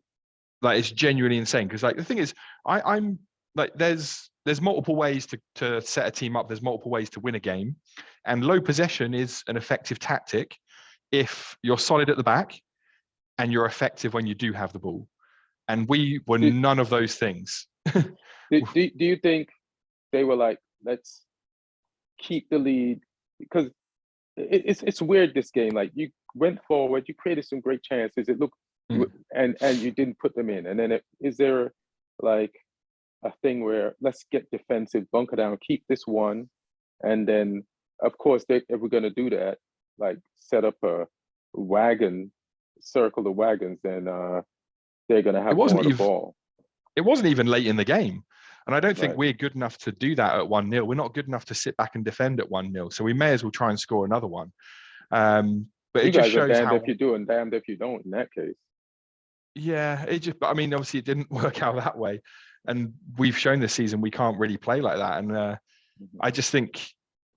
Like, it's genuinely insane, because like the thing is, I'm like, there's multiple ways to set a team up. There's multiple ways to win a game, and low possession is an effective tactic if you're solid at the back and you're effective when you do have the ball. And we were none of those things.
do you think they were like, let's keep the lead? Because it's weird, this game. Like, you went forward, you created some great chances. It looked, and you didn't put them in. And then is there like a thing where let's get defensive, bunker down, keep this one, and then of course if we're going to do that, like set up a wagon, circle the wagons, then they're going to have more of the ball.
It wasn't even late in the game. And I don't think we're good enough to do that at 1-0. We're not good enough to sit back and defend at 1-0. So we may as well try and score another one. But
you
it just
guys are
shows
damned
how,
if you do and damned if you don't in that case.
Yeah, but I mean, obviously it didn't work out that way. And we've shown this season we can't really play like that. And I just think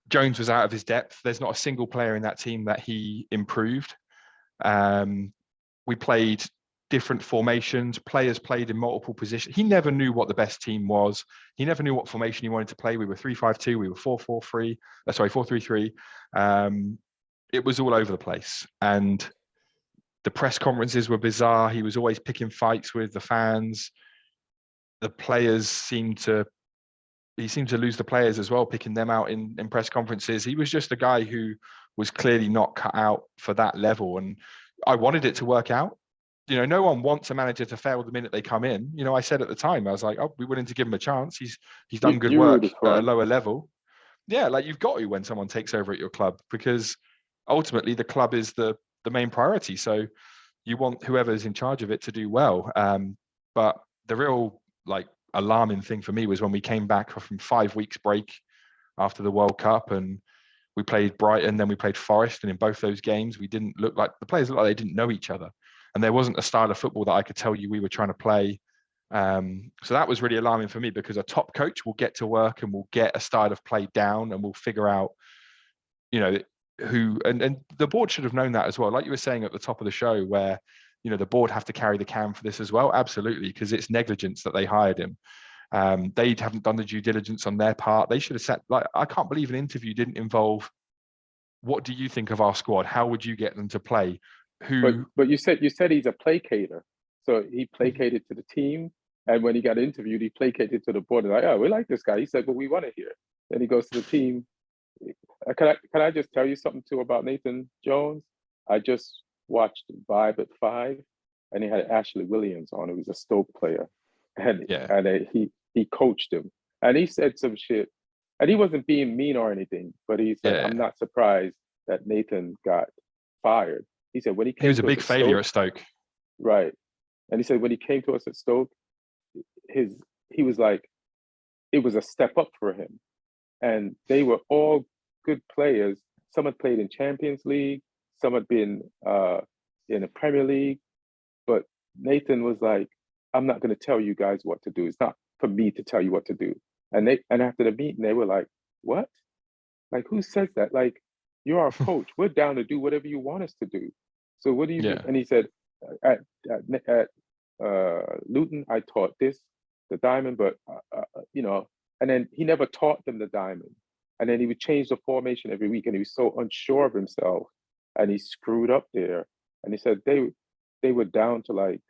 Jones was out of his depth. There's not a single player in that team that he improved. We played different formations. Players played in multiple positions. He never knew what the best team was. He never knew what formation he wanted to play. We were 3-5-2. We were 4-4-3. 4-3-3. It was all over the place. And the press conferences were bizarre. He was always picking fights with the fans. The players seemed to lose the players as well, picking them out in press conferences. He was just a guy who was clearly not cut out for that level. And I wanted it to work out. You know, no one wants a manager to fail the minute they come in. You know, I said at the time, I was like, oh, we're willing to give him a chance. He's done good work at a lower level. Yeah, like, you've got to when someone takes over at your club, because ultimately the club is the main priority. So you want whoever's in charge of it to do well. But the real like alarming thing for me was when we came back from 5 weeks break after the World Cup, and we played Brighton, then we played Forest, and in both those games we didn't look like the players looked like they didn't know each other, and there wasn't a style of football that I could tell you we were trying to play. So that was really alarming for me, because a top coach will get to work and will get a style of play down, and we'll figure out, you know, who, and the board should have known that as well. Like you were saying at the top of the show, where, you know, the board have to carry the can for this as well. Absolutely, because it's negligence that they hired him. They haven't done the due diligence on their part. They should have said, like, I can't believe an interview didn't involve, what do you think of our squad? How would you get them to play?
But you said he's a placater. So he placated to the team, and when he got interviewed, he placated to the board. And like, oh, we like this guy. He said, well, we want to hear. Then he goes to the team. Can I just tell you something too about Nathan Jones? I just watched Vibe at 5, and he had Ashley Williams on, who was a Stoke player, and he coached him, and he said some shit, and he wasn't being mean or anything, but he said, I'm not surprised that Nathan got fired. He said when he was
a big failure at Stoke,
right? And he said when he came to us at Stoke, he was like, it was a step up for him, and they were all good players. Some had played in Champions League, some had been in the Premier League, but Nathan was like, I'm not going to tell you guys what to do. It's not for me to tell you what to do. And after the meeting, they were like, what? Like, who says that? Like, you're our coach. We're down to do whatever you want us to do. So what do you do? And he said, at Luton, I taught this. the diamond, but you know, and then he never taught them the diamond. And then he would change the formation every week, and he was so unsure of himself, and he screwed up there. And he said they were down to like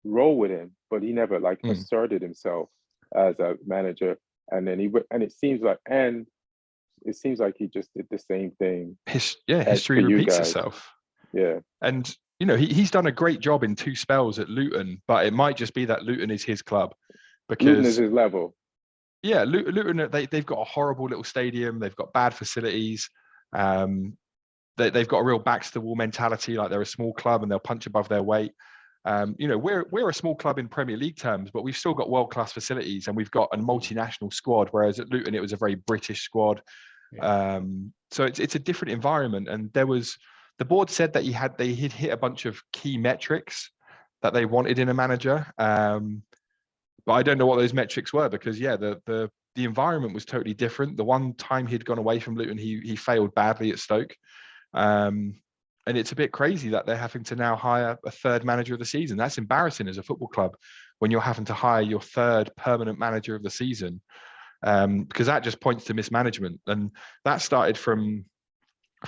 roll with him, but he never like asserted himself as a manager. And then it seems like he just did the same thing.
History repeats itself.
Yeah.
And you know, he's done a great job in 2 spells at Luton, but it might just be that Luton is his club, because
Luton is his level.
Yeah, Luton, they've got a horrible little stadium. They've got bad facilities. They've got a real backs to the wall mentality, like they're a small club and they'll punch above their weight. You know, we're a small club in Premier League terms, but we've still got world-class facilities and we've got a multinational squad, whereas at Luton it was a very British squad. Yeah. So it's a different environment. And the board said that he'd hit a bunch of key metrics that they wanted in a manager. But I don't know what those metrics were, because the environment was totally different. The one time he'd gone away from Luton, he failed badly at Stoke. And it's a bit crazy that they're having to now hire a 3rd manager of the season. That's embarrassing as a football club when you're having to hire your 3rd permanent manager of the season, because that just points to mismanagement. And that started from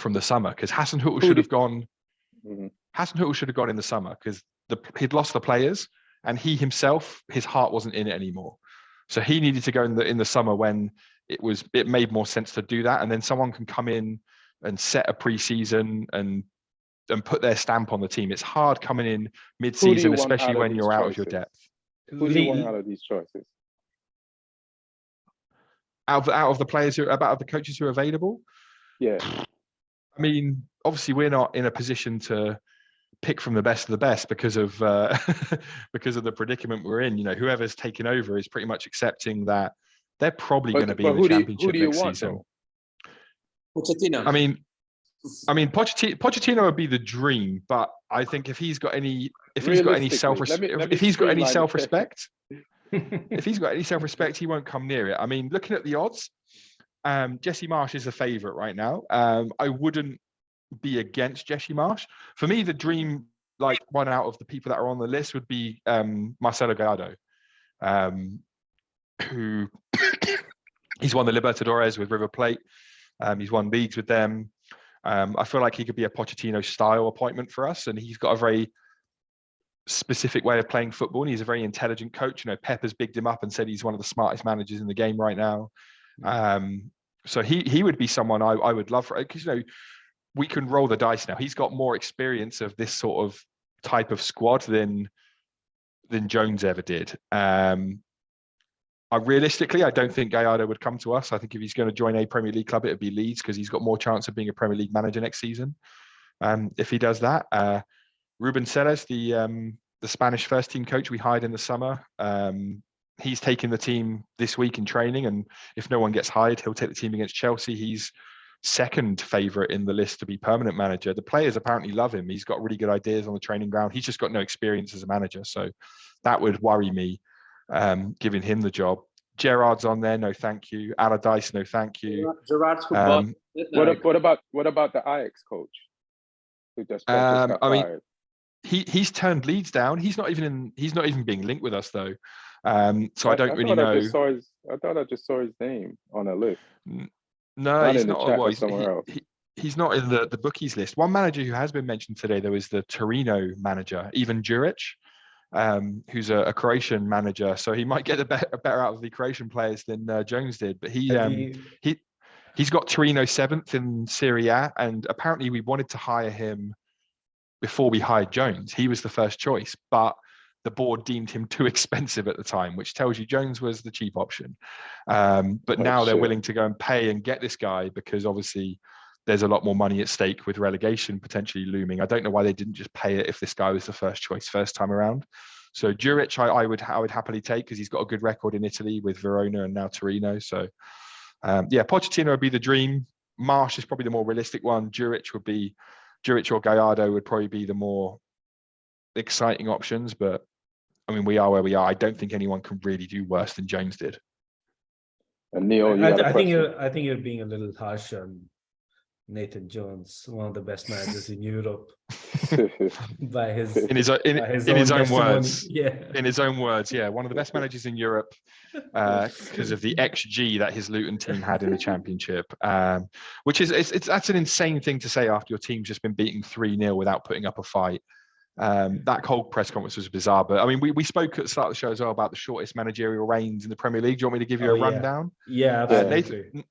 the summer, because Hassan Hüttl should have gone. Hassan Hüttl should have gone in the summer, because he'd lost the players. And he himself, his heart wasn't in it anymore. So he needed to go in the summer when it made more sense to do that. And then someone can come in and set a pre-season and put their stamp on the team. It's hard coming in mid-season, especially when you're out of your depth.
Who do you want out of these choices?
Out of the players out the coaches who are available?
Yeah.
I mean, obviously we're not in a position to pick from the best of the best because of the predicament we're in. You know, whoever's taken over is pretty much accepting that they're probably going to be in the championship next season.
Pochettino.
I mean, Pochettino would be the dream, but I think if he's got any self-respect, he won't come near it. I mean, looking at the odds, Jesse Marsch is a favourite right now. I wouldn't be against Jesse Marsch. For me, the dream, like one out of the people that are on the list, would be Marcelo Gallardo, who he's won the Libertadores with River Plate. He's won leagues with them. I feel like he could be a Pochettino style appointment for us, and he's got a very specific way of playing football, and he's a very intelligent coach. You know, Pep has bigged him up and said he's one of the smartest managers in the game right now. So he would be someone I would love for, because, you know, we can roll the dice now. He's got more experience of this sort of type of squad than Jones ever did. Realistically, I don't think Gallardo would come to us. I think if he's going to join a Premier League club, it would be Leeds, because he's got more chance of being a Premier League manager next season. If he does that, Ruben Celes, the Spanish first team coach we hired in the summer, he's taking the team this week in training, and if no one gets hired, he'll take the team against Chelsea. He's 2nd favourite in the list to be permanent manager. The players apparently love him. He's got really good ideas on the training ground. He's just got no experience as a manager, so that would worry me, giving him the job. Gerrard's on there, no thank you. Allardyce, no thank you.
Gerrard's
what about the Ajax coach who just got fired?
He's turned Leeds down. He's not even being linked with us though. So I don't really know.
I thought I just saw his name on a list.
No, he's not. He's not in the bookies list. One manager who has been mentioned today, though, is the Torino manager, Ivan Juric, who's a Croatian manager. So he might get a better out of the Croatian players than Jones did. But he's got Torino 7th in Serie A, and apparently we wanted to hire him before we hired Jones. He was the first choice, but the board deemed him too expensive at the time, which tells you Jones was the cheap option. But now they're willing to go and pay and get this guy, because obviously there's a lot more money at stake with relegation potentially looming. I don't know why they didn't just pay it if this guy was the first choice first time around. So Juric, I would happily take, because he's got a good record in Italy with Verona and now Torino. So Pochettino would be the dream. Marsch is probably the more realistic one. Juric or Gallardo would probably be the more exciting options, but I mean, we are where we are. I don't think anyone can really do worse than Jones did.
And Neil,
I think you're being a little harsh on Nathan Jones, one of the best managers in Europe, by his
in his own
testimony.
words.
Yeah,
in his own words, yeah, one of the best managers in Europe because of the XG that his Luton team had in the Championship, which is that's an insane thing to say after your team's just been beaten 3-0 without putting up a fight. That whole press conference was bizarre, but I mean, we spoke at the start of the show as well about the shortest managerial reigns in the Premier League. Do you want me to give you a rundown?
Yeah, absolutely.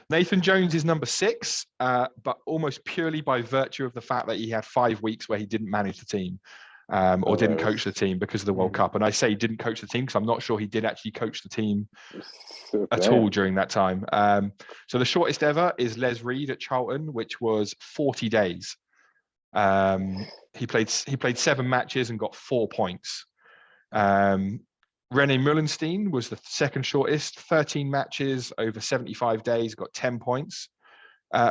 Nathan Jones is number 6, but almost purely by virtue of the fact that he had 5 weeks where he didn't manage the team or didn't coach the team because of the World Cup. And I say he didn't coach the team because I'm not sure he did actually coach the team at all during that time. So the shortest ever is Les Reed at Charlton, which was 40 days. He played 7 matches and got 4 points. René Mullenstein was the second shortest, 13 matches over 75 days, got 10 points.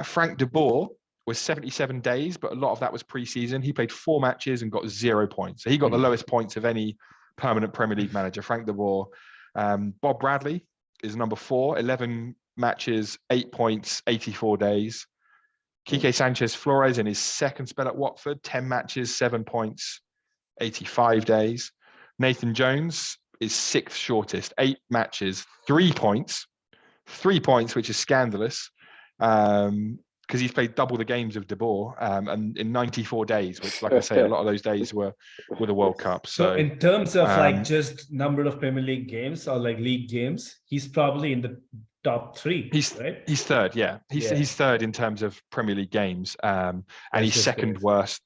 Frank de Boer was 77 days, but a lot of that was pre-season. He played 4 matches and got 0 points. So he got the lowest points of any permanent Premier League manager, Frank de Boer. Bob Bradley is number 4, 11 matches, 8 points, 84 days. Quique Sanchez Flores in his second spell at Watford, 10 matches, 7 points, 85 days. Nathan Jones is 6th shortest, 8 matches, 3 points, which is scandalous because he's played double the games of De Boer and in 94 days, which, like I say, a lot of those days were the World Cup. So
in terms of like just number of Premier League games or like league games, he's probably in the top 3.
He's 3rd, yeah. He's 3rd in terms of Premier League games, and he's second worst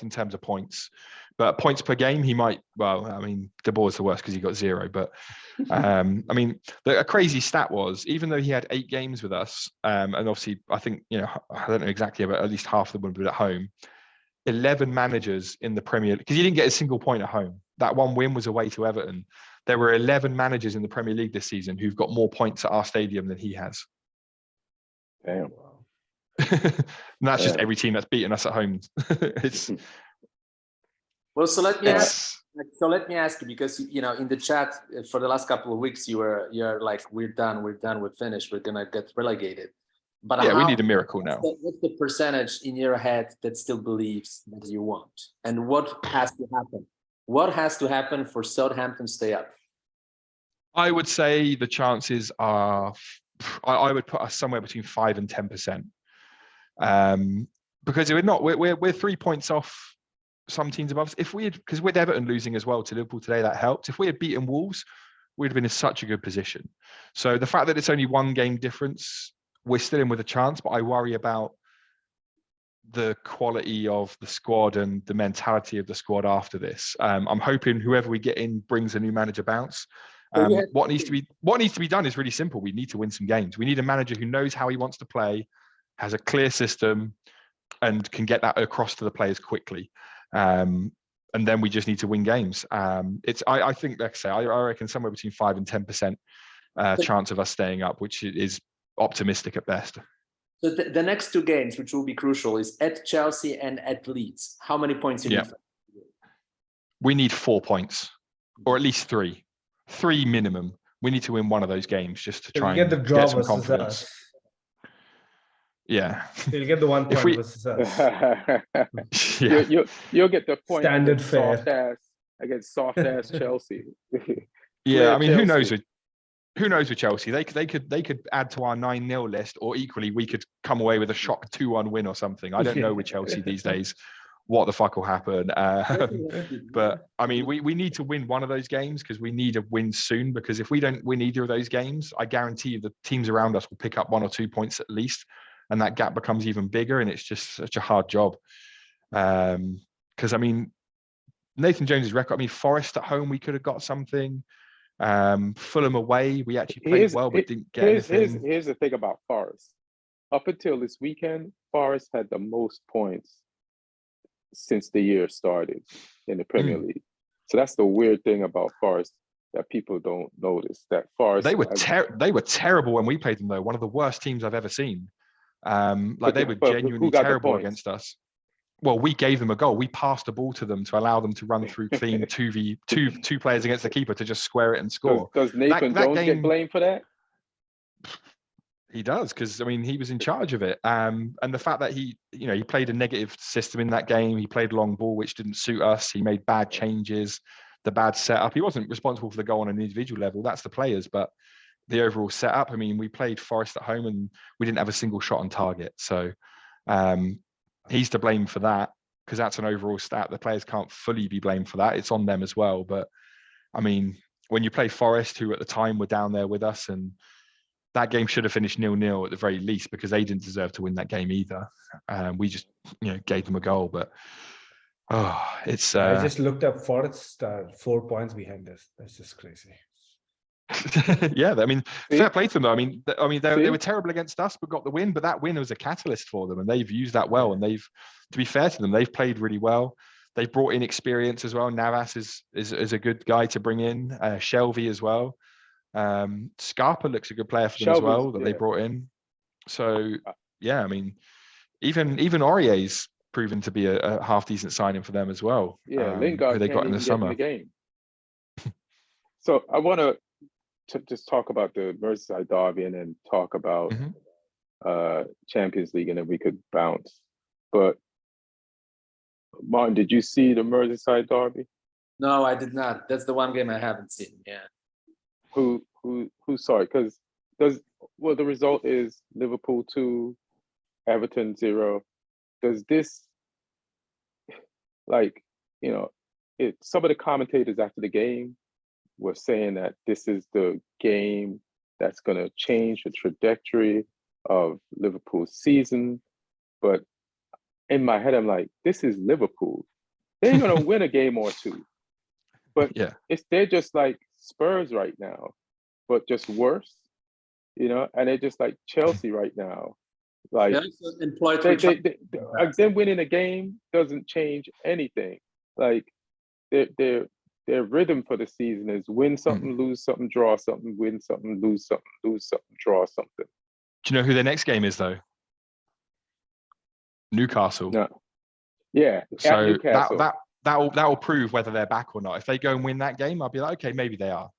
in terms of points. But points per game, he might. Well, I mean, De Boer's the worst because he got 0. But I mean, a crazy stat was even though he had 8 games with us, and obviously I think I don't know exactly, but at least half of them were at home. 11 managers in the Premier League because he didn't get a single point at home. That one win was away to Everton. There were 11 managers in the Premier League this season who've got more points at our stadium than he has.
Damn.
And that's just every team that's beaten us at home. It's
well. So let me ask. So let me ask you, because in the chat for the last couple of weeks, you're like, we're done, we're finished, we're gonna get relegated. But
yeah, we need a miracle now.
What's the percentage in your head that still believes that you want, and what has to happen? What has to happen for Southampton to stay up?
I would say the chances are, I would put us somewhere between 5 and 10%, because we're 3 points off some teams above us. If we had, because with Everton losing as well to Liverpool today, that helped. If we had beaten Wolves, we'd have been in such a good position. So the fact that it's only 1 game difference, we're still in with a chance, but I worry about the quality of the squad and the mentality of the squad after this. I'm hoping whoever we get in brings a new manager bounce. What needs to be done is really simple. We need to win some games. We need a manager who knows how he wants to play, has a clear system, and can get that across to the players quickly. And then we just need to win games. I think, like I say, I reckon somewhere between 5 and 10% chance of us staying up, which is optimistic at best.
So the next 2 games, which will be crucial, is at Chelsea and at Leeds. How many points you need?
We need 4 points, or at least 3. 3 minimum. We need to win one of those games just to try and get some confidence. Yeah.
You'll get the 1 point versus us.
You'll get the point
standard fare
against soft ass Chelsea.
Yeah, I mean, who knows with Chelsea? They could add to our 9-0 list, or equally we could come away with a shock 2-1 win or something. I don't know with Chelsea these days what the fuck will happen. But I mean, we need to win one of those games because we need a win soon, because if we don't win either of those games, I guarantee you the teams around us will pick up 1 or 2 points at least, and that gap becomes even bigger, and it's just such a hard job. Because I mean, Nathan Jones's record, I mean, Forest at home, we could have got something. Fulham away, we actually played well, but didn't get anything.
Here's the thing about Forest. Up until this weekend, Forest had the most points since the year started in the Premier League. So that's the weird thing about Forest that people don't notice. That Forest,
they were terrible when we played them, though. One of the worst teams I've ever seen. They were genuinely terrible against us. Well, we gave them a goal. We passed the ball to them to allow them to run through clean 2 players against the keeper to just square it and score.
Does Nathan Jones get blamed for that?
He does, because I mean he was in charge of it, and the fact that he played a negative system in that game. He played long ball, which didn't suit us. He made bad changes, the bad setup. He wasn't responsible for the goal on an individual level. That's the players, but the overall setup. I mean, we played Forest at home and we didn't have a single shot on target. So he's to blame for that, because that's an overall stat. The players can't fully be blamed for that. It's on them as well. But I mean, when you play Forest, who at the time were down there with us, and that game should have finished 0-0 at the very least, because they didn't deserve to win that game either. We just, gave them a goal. But it's.
I just looked up Forest 4 points behind us. That's just crazy.
Yeah, I mean, fair play to them though. I mean, they were terrible against us, but got the win. But that win was a catalyst for them, and they've used that well. And to be fair to them, they've played really well. They've brought in experience as well. Navas is a good guy to bring in. Shelby as well. Scarpa looks a good player for them as well that they brought in. So yeah, I mean, even Aurier's proven to be a half decent signing for them as well.
Yeah, Lingard
who they got in the summer.
Game. So I want to just talk about the Merseyside Derby and then talk about Champions League, and then we could bounce. But Martin, did you see the Merseyside Derby?
No, I did not. That's the one game I haven't seen. Yeah.
Who saw it? Because the result is Liverpool 2, Everton 0. Does this, some of the commentators after the game were saying that this is the game that's going to change the trajectory of Liverpool's season. But in my head, I'm like, this is Liverpool. They're going to win a game or two. But they're just like Spurs right now, but just worse, and they're just like Chelsea right now. Like, them winning a game doesn't change anything. Like, their rhythm for the season is win something, lose something, draw something, win something, lose something, draw something.
Do you know who their next game is though? Newcastle.
No. Yeah.
So that'll prove whether they're back or not. If they go and win that game, I'll be like, okay, maybe they are.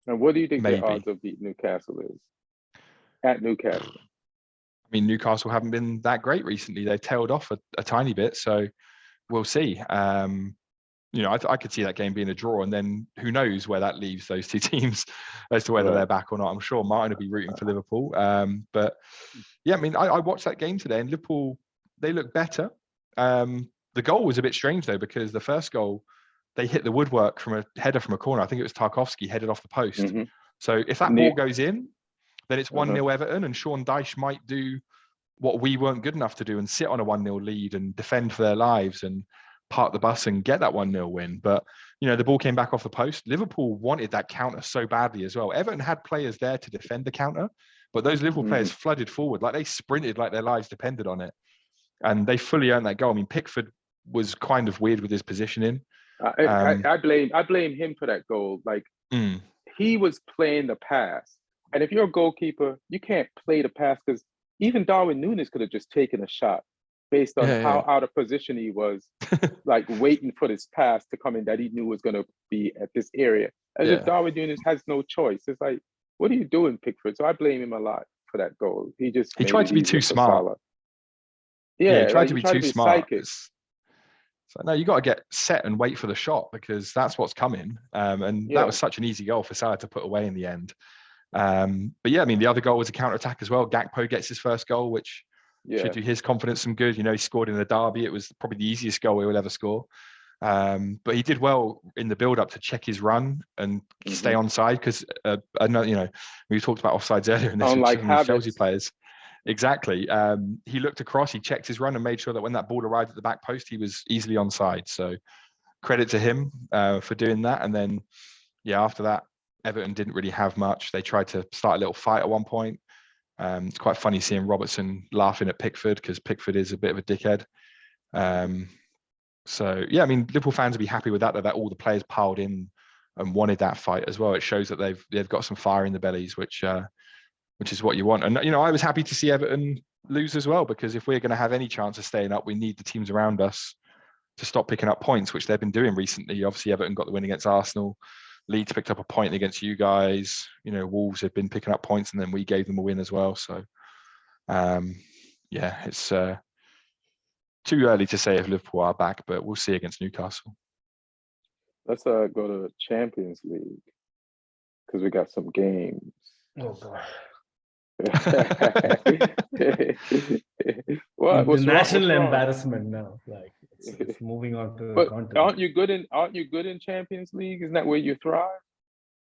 And what do you think the odds of beating Newcastle is? At Newcastle.
I mean, Newcastle haven't been that great recently. They've tailed off a tiny bit, so we'll see. I could see that game being a draw, and then who knows where that leaves those two teams as to whether they're back or not. I'm sure Martin will be rooting for Liverpool. But yeah, I mean, I watched that game today, and Liverpool, they look better. The goal was a bit strange though, because the first goal, they hit the woodwork from a header from a corner. I think it was Tarkowski headed off the post. Mm-hmm. So if that ball goes in, then it's 1-0 Everton, and Sean Dyche might do what we weren't good enough to do and sit on a 1-0 lead and defend for their lives and park the bus and get that 1-0 win. But the ball came back off the post. Liverpool wanted that counter so badly as well. Everton had players there to defend the counter, but those Liverpool players flooded forward, like they sprinted like their lives depended on it, and they fully earned that goal. I mean, Pickford was kind of weird with his positioning.
I blame him for that goal. Like he was playing the pass, and if you're a goalkeeper, you can't play the pass, because even Darwin Núñez could have just taken a shot based on how out of position he was, like waiting for this pass to come in that he knew was going to be at this area. As if Darwin Núñez has no choice. It's like, what are you doing, Pickford? So I blame him a lot for that goal. He
tried to be too smart.
Yeah,
he tried to be too smart. So no, you got to get set and wait for the shot, because that's what's coming. And that was such an easy goal for Salah to put away in the end. But yeah, I mean, the other goal was a counter-attack as well. Gakpo gets his first goal, which should do his confidence some good. He scored in the derby. It was probably the easiest goal he will ever score. But he did well in the build-up to check his run and stay onside, because I know, we talked about offsides earlier in this.
Unlike
Chelsea players. Exactly. He looked across, he checked his run and made sure that when that ball arrived at the back post, he was easily onside. So credit to him for doing that. And then, after that, Everton didn't really have much. They tried to start a little fight at one point. It's quite funny seeing Robertson laughing at Pickford, because Pickford is a bit of a dickhead. So yeah, I mean, Liverpool fans will be happy with that all the players piled in and wanted that fight as well. It shows that they've got some fire in the bellies, which is what you want. And I was happy to see Everton lose as well, because if we're going to have any chance of staying up, we need the teams around us to stop picking up points, which they've been doing recently. Obviously, Everton got the win against Arsenal. Leeds picked up a point against you guys. You know, Wolves have been picking up points, and then we gave them a win as well. So, yeah, it's too early to say if Liverpool are back, but we'll see against Newcastle.
Let's go to Champions League because we got some games.
Oh God.
What's
the national
wrong?
embarrassment now. Like it's moving on to the
But
continent.
aren't you good in Champions League? Isn't that where you thrive?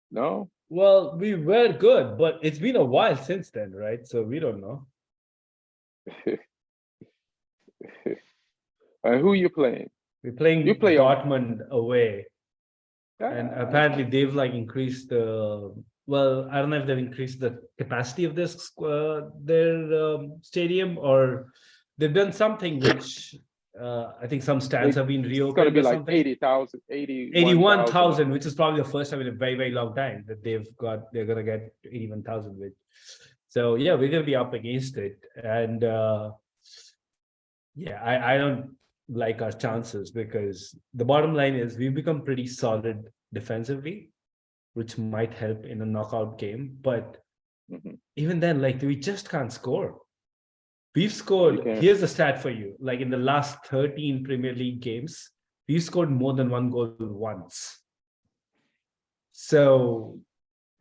No.
Well, we were good, but it's been a while since then, right? So we don't know.
And who you playing?
We're playing
You play
Dortmund away, and apparently they've like increased the. Well, I don't know if they've increased the capacity of this their stadium, or they've done something which I think some stands have been reopened.
It's going to be like
something.
80,000,
81,000, which is probably the first time in a very, very long time that they're going to get 81,000. Which, so yeah, we're going to be up against it, and yeah, I don't like our chances because the bottom line is we've become pretty solid defensively, which might help in a knockout game. But even then, like we just can't score. We've scored, here's the stat for you. Like in the last 13 Premier League games, we've scored more than one goal once. So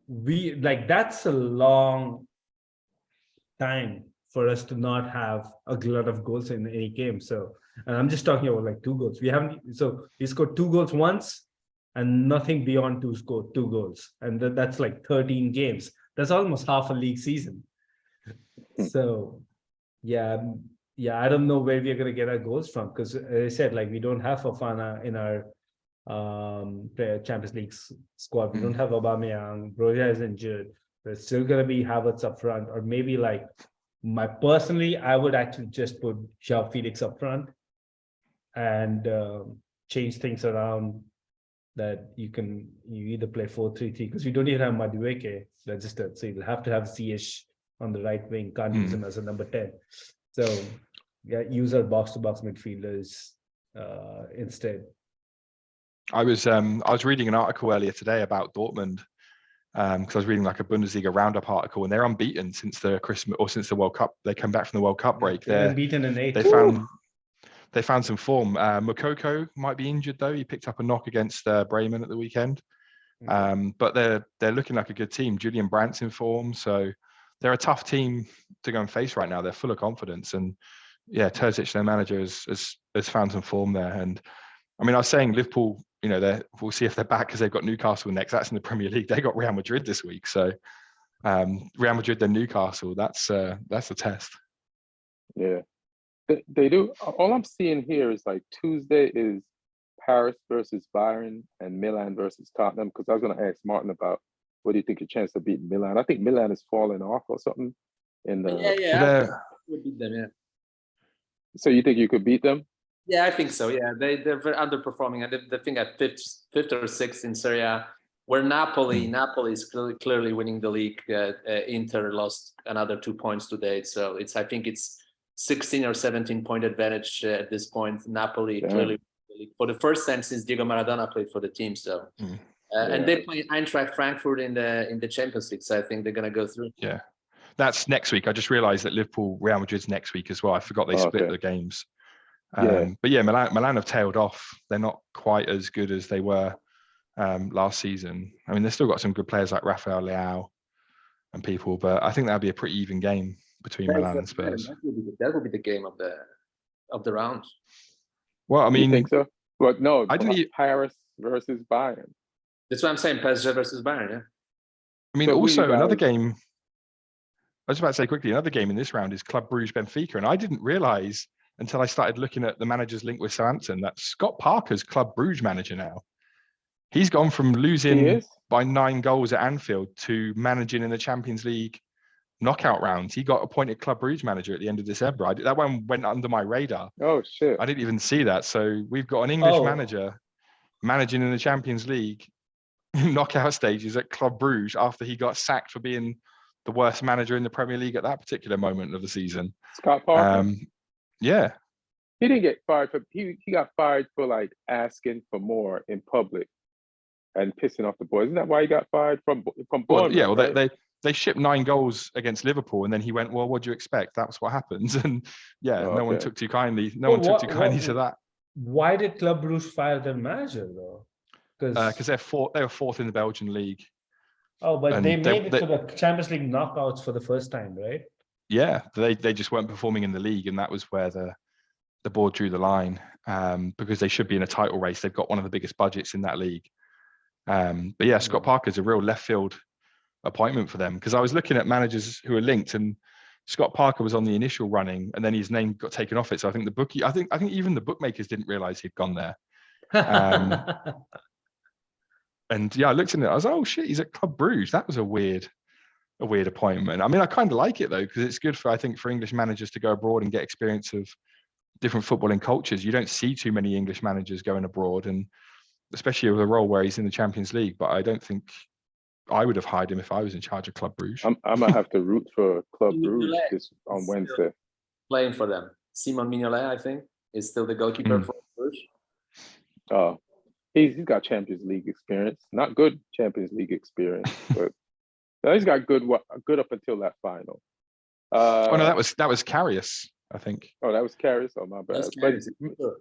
that's a long time for us to not have a lot of goals in any game. So, and I'm just talking about like 2 goals. We scored 2 goals once and nothing beyond two goals. And that's like 13 games. That's almost half a league season. So yeah, I don't know where we're gonna get our goals from because as I said, like we don't have Fofana in our Champions League squad. We don't have Aubameyang. Broja is injured. There's still gonna be Havertz up front, or maybe like I would actually just put João Felix up front and change things around. That you either play 4-3-3 because we don't even have Madueke registered, so you'll have to have Ziyech on the right wing. Can't use him as a number 10. So yeah, use our box-to-box midfielders instead.
I was reading an article earlier today about Dortmund because I was reading like a Bundesliga roundup article, and they're unbeaten since the World Cup. They come back from the World Cup break.
They're unbeaten in 8.
They found some form. Mokoko might be injured though. He picked up a knock against Bremen at the weekend. But they're looking like a good team. Julian Brandt's in form, so they're a tough team to go and face right now. They're full of confidence, and yeah, Terzic, their manager, has found some form there. And I mean, I was saying Liverpool, you know, we'll see if they're back because they've got Newcastle next. That's in the Premier League. They got Real Madrid this week, so Real Madrid then Newcastle. That's a test.
Yeah. They do. All I'm seeing here is like Tuesday is Paris versus Bayern and Milan versus Tottenham. Because I was going to ask Martin about what do you think your chance of beating Milan? I think Milan is falling off or something.
Yeah. We beat them. Yeah.
So you think you could beat them?
Yeah, I think so. Yeah, they're very underperforming. I think at fifth or sixth in Serie A. Where Napoli is clearly winning the league. Inter lost another 2 points today, so I think it's 16 or 17 point advantage at this point. Napoli clearly for the first time since Diego Maradona played for the team. So, and they play Eintracht Frankfurt in the Champions League. So I think they're going to go through.
Yeah, that's next week. I just realised that Liverpool Real Madrid's next week as well. I forgot they split the games. But yeah, Milan have tailed off. They're not quite as good as they were last season. I mean, they've still got some good players like Rafael Leao and people, but I think that'll be a pretty even game between Milan and Spurs.
That will be the game of the round.
Well, I mean,
you think so? Well, no,
I didn't.
Paris versus Bayern.
That's what I'm saying. PSG versus Bayern. Yeah.
I mean, so also another game. I was about to say quickly, another game in this round is Club Brugge Benfica, and I didn't realise until I started looking at the manager's link with Southampton that Scott Parker's Club Brugge manager now. He's gone from losing by 9 goals at Anfield to managing in the Champions League knockout rounds. He got appointed Club Brugge manager at the end of December. That one went under my radar.
Oh shit!
I didn't even see that. So we've got an English manager managing in the Champions League knockout stages at Club Brugge after he got sacked for being the worst manager in the Premier League at that particular moment of the season.
Scott Parker.
Yeah.
He didn't get fired for he got fired for like asking for more in public and pissing off the boys. Isn't that why he got fired from
Well,
Bournemouth?
yeah, well,
right?
they shipped 9 goals against Liverpool, and then he went, "Well, what do you expect? That's what happens." And yeah, no one took too kindly. No one took too kindly to that.
Why did Club Brugge fire their manager though?
Because they were 4th in the Belgian league.
Oh, but
And
they made it to the Champions League knockouts for the first time, right?
Yeah, they just weren't performing in the league, and that was where the board drew the line, because they should be in a title race. They've got one of the biggest budgets in that league. But yeah, Scott Parker's a real left field appointment for them, because I was looking at managers who are linked, and Scott Parker was on the initial running, and then his name got taken off it. So I think I think even the bookmakers didn't realize he'd gone there. And yeah, I looked at it. I was like, oh shit, he's at Club Brugge. That was a weird appointment. I mean, I kind of like it though, because it's good for English managers to go abroad and get experience of different footballing cultures. You don't see too many English managers going abroad, and especially with a role where he's in the Champions League. But I don't think I would have hired him if I was in charge of Club Brugge.
I might have to root for Club Brugge on Wednesday.
Playing for them. Simon Mignolet, I think, is still the goalkeeper for Brugge.
Oh, he's got Champions League experience. Not good Champions League experience, but he's got good up until that final.
Oh no, that was Karius, I think.
Oh, that was Karius. Oh, my bad. But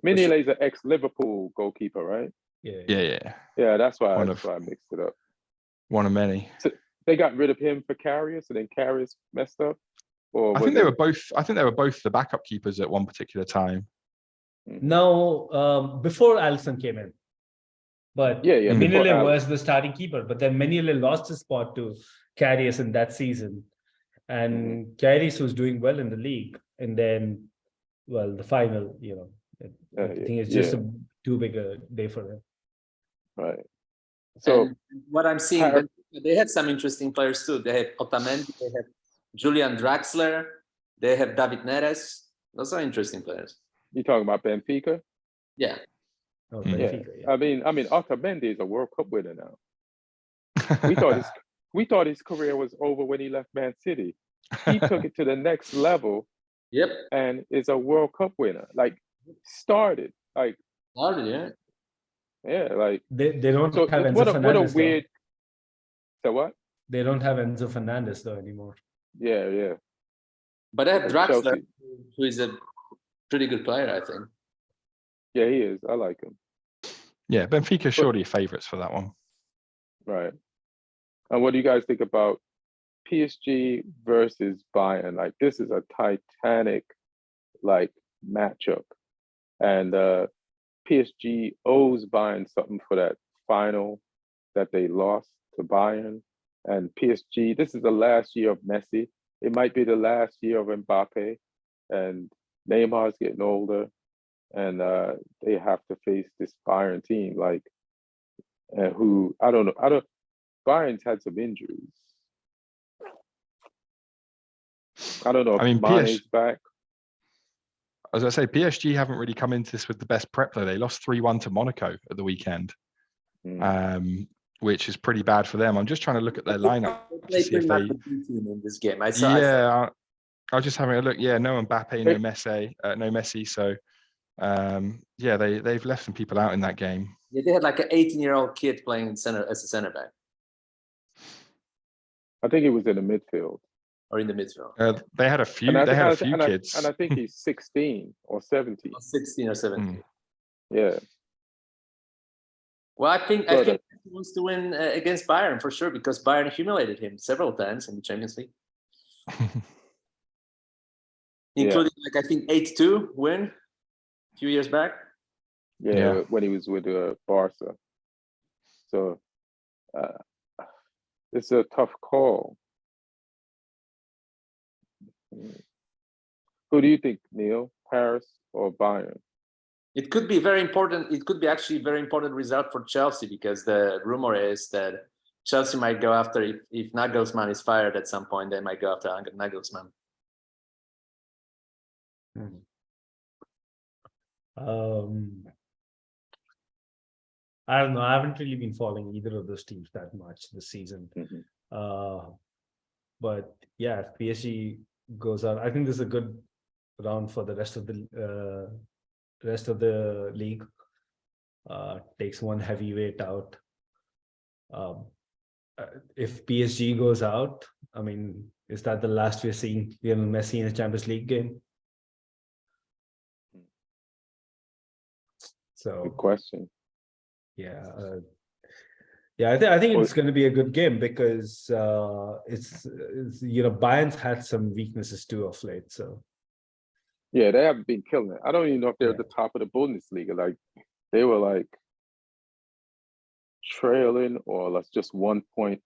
Mignolet's an ex-Liverpool goalkeeper, right?
Yeah.
Yeah, that's why I mixed it up.
One of many.
So they got rid of him for Karius, and then Karius messed up. Or
I think they were both. I think they were both the backup keepers at one particular time.
No, before Alisson came in, but Mignolet was the starting keeper. But then Mignolet lost his spot to Karius in that season, and Karius was doing well in the league. And then, well, the final, I think it's just too big a day for them.
Right. So
and what I'm seeing, they have some interesting players too. They have Otamendi, they have Julian Draxler, they have David Neres. Those are interesting players.
You talking about Benfica?
Yeah.
Oh, Benfica, yeah.
I mean, Otamendi is a World Cup winner now. We thought his career was over when he left Man City. He took it to the next level.
Yep.
And is a World Cup winner. Started.
Yeah.
Yeah, like
they don't have Enzo Fernandez.
What a weird. So what?
They don't have Enzo Fernandez though anymore.
Yeah.
But they have Draxler, who is a pretty good player, I think.
Yeah, he is. I like him.
Yeah, Benfica surely favourites for that one.
Right. And what do you guys think about PSG versus Bayern? Like, this is a titanic matchup, and PSG owes Bayern something for that final that they lost to Bayern. And PSG, this is the last year of Messi. It might be the last year of Mbappe, and Neymar's getting older, and they have to face this Bayern team, who I don't know. Bayern's had some injuries. I don't know if Mane's back.
As I say, PSG haven't really come into this with the best prep though. They lost 3-1 to Monaco at the weekend, which is pretty bad for them. I'm just trying to look at their lineup to see if they
in this game.
I was just having a look. Yeah, no Mbappe, no Messi. So they've left some people out in that game.
Yeah, they had like an 18-year-old kid playing as a center back.
I think he was in the midfield.
Or in the midfield.
They had a few. They had a few kids,
and I think he's 16 or 17.
16 or 17.
Yeah.
Well, I think he wants to win against Bayern for sure, because Bayern humiliated him several times in the Champions League, including I think 8-2 win a few years back.
Yeah, when he was with Barca. So it's a tough call. Who do you think, Neil? Paris or Bayern?
It could be very important. It could be actually a very important result for Chelsea, because the rumor is that Chelsea might go after, if Nagelsmann is fired at some point, they might go after Nagelsmann.
I don't know. I haven't really been following either of those teams that much this season. But yeah, if PSG goes out, I think this is a good round for the rest of the league. Takes one heavyweight out. If PSG goes out, I mean, is that the last we're seeing Lionel Messi in a Champions League game? So
good question.
Yeah, I think it's going to be a good game because it's Bayern's had some weaknesses too of late. So
yeah, they haven't been killing it. I don't even know if they're at the top of the Bundesliga. Like they were like trailing or just 1 point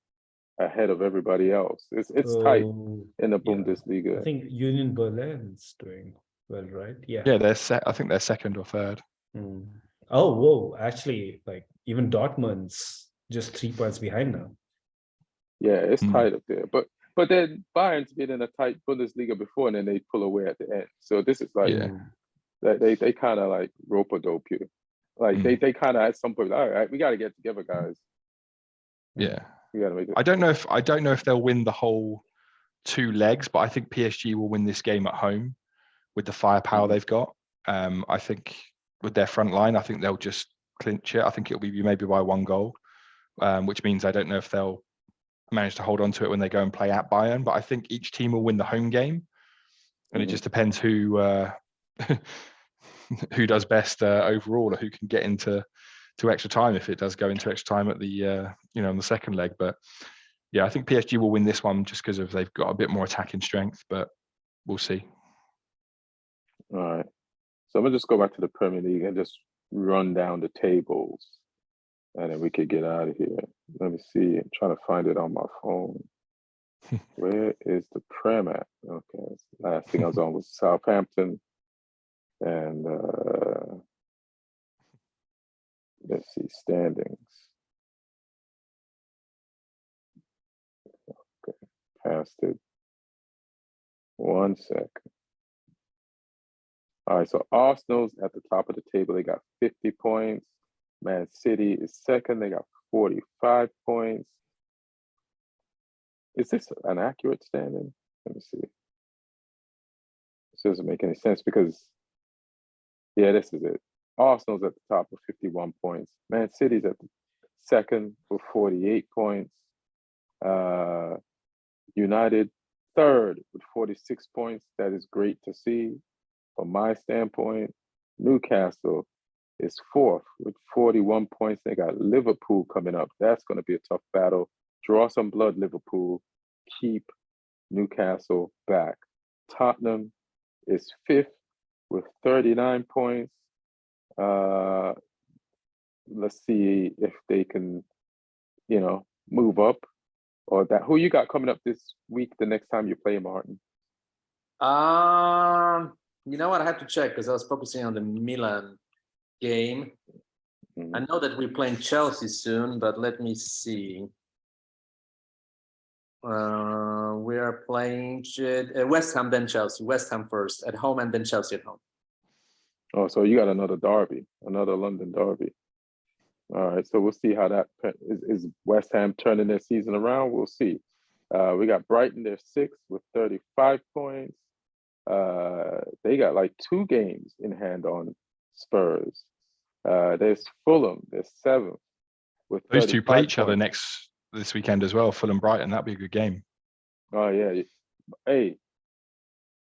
ahead of everybody else. It's tight in the Bundesliga.
I think Union Berlin's doing well, right? Yeah.
Yeah, I think they're second or third.
Oh, whoa! Actually, like even Dortmund's just 3 points behind now.
Yeah, it's tight up there. But then Bayern's been in a tight Bundesliga before, and then they pull away at the end. So this is like they kind of like rope-a-dope you. Like they kind of at some point, all right, we got to get together, guys.
Yeah,
we got to make it.
I don't know if they'll win the whole 2 legs, but I think PSG will win this game at home with the firepower they've got. I think with their front line, I think they'll just clinch it. I think it'll be maybe by 1 goal, which means I don't know if they'll manage to hold on to it when they go and play at Bayern. But I think each team will win the home game, and it just depends who who does best overall, or who can get into extra time if it does go into extra time at the on the second leg. But yeah, I think PSG will win this one just because they've got a bit more attacking strength, but we'll see.
All right. So I'm gonna just go back to the Premier League and just run down the tables, and then we could get out of here. Let me see. I'm trying to find it on my phone. Where is the Prem at? Okay. Last thing I was on was Southampton. And let's see, standings. Okay, past it. 1 second. All right, so Arsenal's at the top of the table. They got 50 points. Man City is second. They got 45 points. Is this an accurate standing? Let me see. This doesn't make any sense because, yeah, this is it. Arsenal's at the top with 51 points. Man City's at the second with 48 points. United third with 46 points. That is great to see from my standpoint. Newcastle is fourth with 41 points. They got Liverpool coming up. That's going to be a tough battle. Draw some blood, Liverpool. Keep Newcastle back. Tottenham is fifth with 39 points. Let's see if they can, move up or that. Who you got coming up this week, the next time you play, Martin?
You know what? I have to check because I was focusing on the Milan game. I know that we're playing Chelsea soon, but let me see. We are playing West Ham, then Chelsea. West Ham first at home, and then Chelsea at home. Oh,
so you got another derby, another London derby. All right, so we'll see how that is. West Ham turning their season around? We'll see. We got Brighton, they're sixth with 35 points. They got like 2 games in hand on Spurs. There's Fulham, they're seventh with 35
Those two play each
points.
other this weekend as well, Fulham Brighton. That'd be a good game.
Oh, yeah. Hey,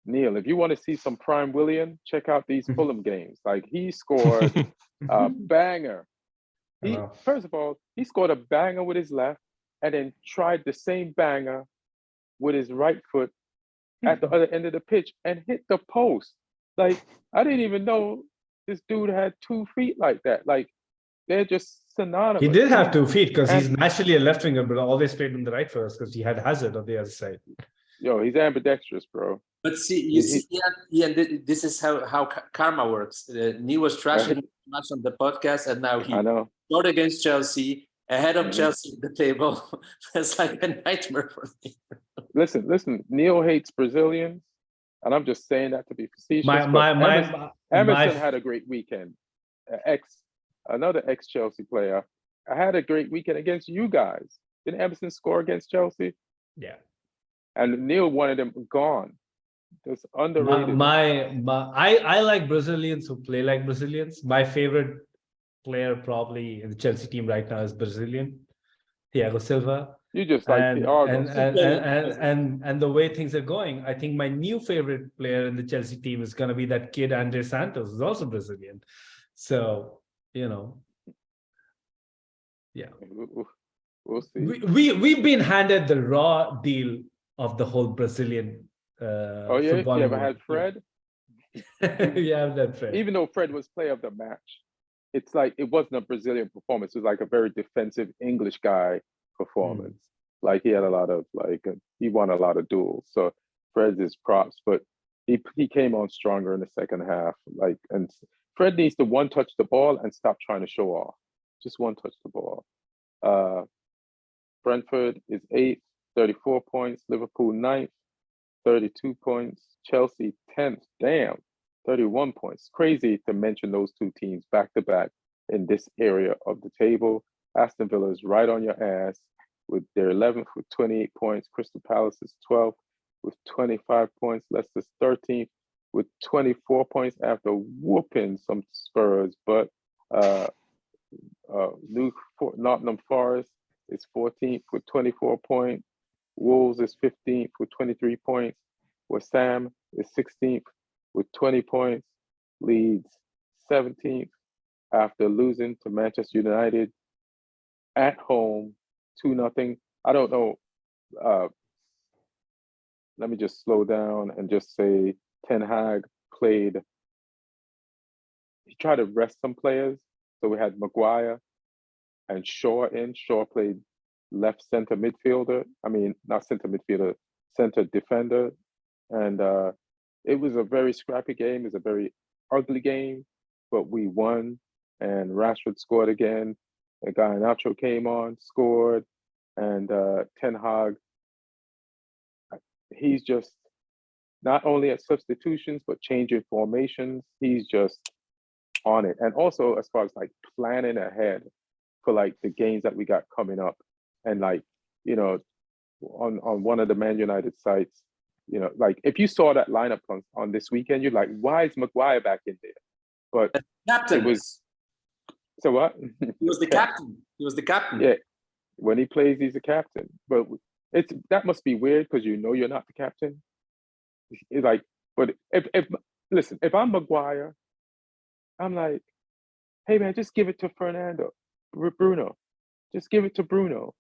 Neil, if you want to see some prime William, check out these Fulham games. Like, he scored a banger. First of all, he scored a banger with his left and then tried the same banger with his right foot at the other end of the pitch and hit the post. Like, I didn't even know this dude had 2 feet like that. Like, they're just synonymous.
He did have 2 feet because he's naturally a left winger, but always played on the right first because he had Hazard on the other side.
Yo, he's ambidextrous, bro.
But see, this is how karma works. Neil was trashing much on the podcast, and now he scored against Chelsea, ahead of Chelsea at the table. That's like a nightmare for me.
Listen. Neil hates Brazilians, and I'm just saying that to be facetious. Emerson had a great weekend. Another ex-Chelsea player. I had a great weekend against you guys. Didn't Emerson score against Chelsea?
Yeah.
And Neil wanted him gone. That's underrated.
I like Brazilians who play like Brazilians. My favorite player probably in the Chelsea team right now is Brazilian. Thiago Silva.
You just like Thiago.
And the way things are going, I think my new favorite player in the Chelsea team is going to be that kid Andre Santos, who's also Brazilian. So, you know, yeah.
We'll see.
We've been handed the raw deal of the whole Brazilian
oh yeah,
football.
you ever had Fred?
Yeah, that Fred.
Even though Fred was player of the match, it's like it wasn't a Brazilian performance. It was like a very defensive English guy performance. Like he had a lot of he won a lot of duels. So Fred's is props, but he came on stronger in the second half. And Fred needs to one touch the ball and stop trying to show off. Just one touch the ball. Brentford is 8th, 34 points. Liverpool 9th, 32 points. Chelsea 10th. Damn, 31 points. Crazy to mention those two teams back to back in this area of the table. Aston Villa is right on your ass with their 11th with 28 points. Crystal Palace is 12th with 25 points. Leicester's 13th with 24 points after whooping some Spurs. But Nottingham Forest is 14th with 24 points. Wolves is 15th with 23 points. West Ham is 16th with 20 points. Leeds 17th after losing to Manchester United at home 2-0. I don't know. Let me just slow down and just say Ten Hag he tried to rest some players. So we had Maguire and Shaw in. Shaw played left center midfielder. I mean, not center midfielder, center defender. And it was a very scrappy game. It was a very ugly game, but we won. And Rashford scored again. And Garnacho came on, scored. And Ten Hag, he's just not only at substitutions, but changing formations. He's just on it. And also as far as like planning ahead for like the games that we got coming up. And like, you know, on one of the Man United sites, you know, like if you saw that lineup on this weekend, you're like, why is Maguire back in there? But
captain.
It was, so what?
He was the captain. He was the captain.
Yeah. When he plays, he's the captain. But that must be weird because you know you're not the captain. It's like, but if I'm Maguire, I'm like, hey man, just give it to Bruno. Just give it to Bruno.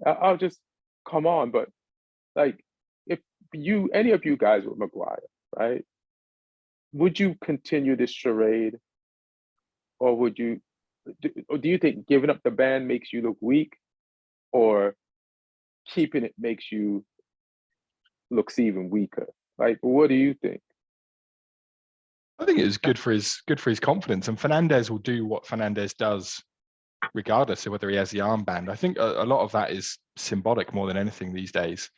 I'll just come on. But like, if any of you guys were Maguire, right? Would you continue this charade, or would you? Or do you think giving up the ban makes you look weak, or keeping it makes you looks even weaker? Like, what do you think?
I think it was good for his confidence, and Fernandez will do what Fernandez does, regardless of whether he has the armband. I think a lot of that is symbolic more than anything these days.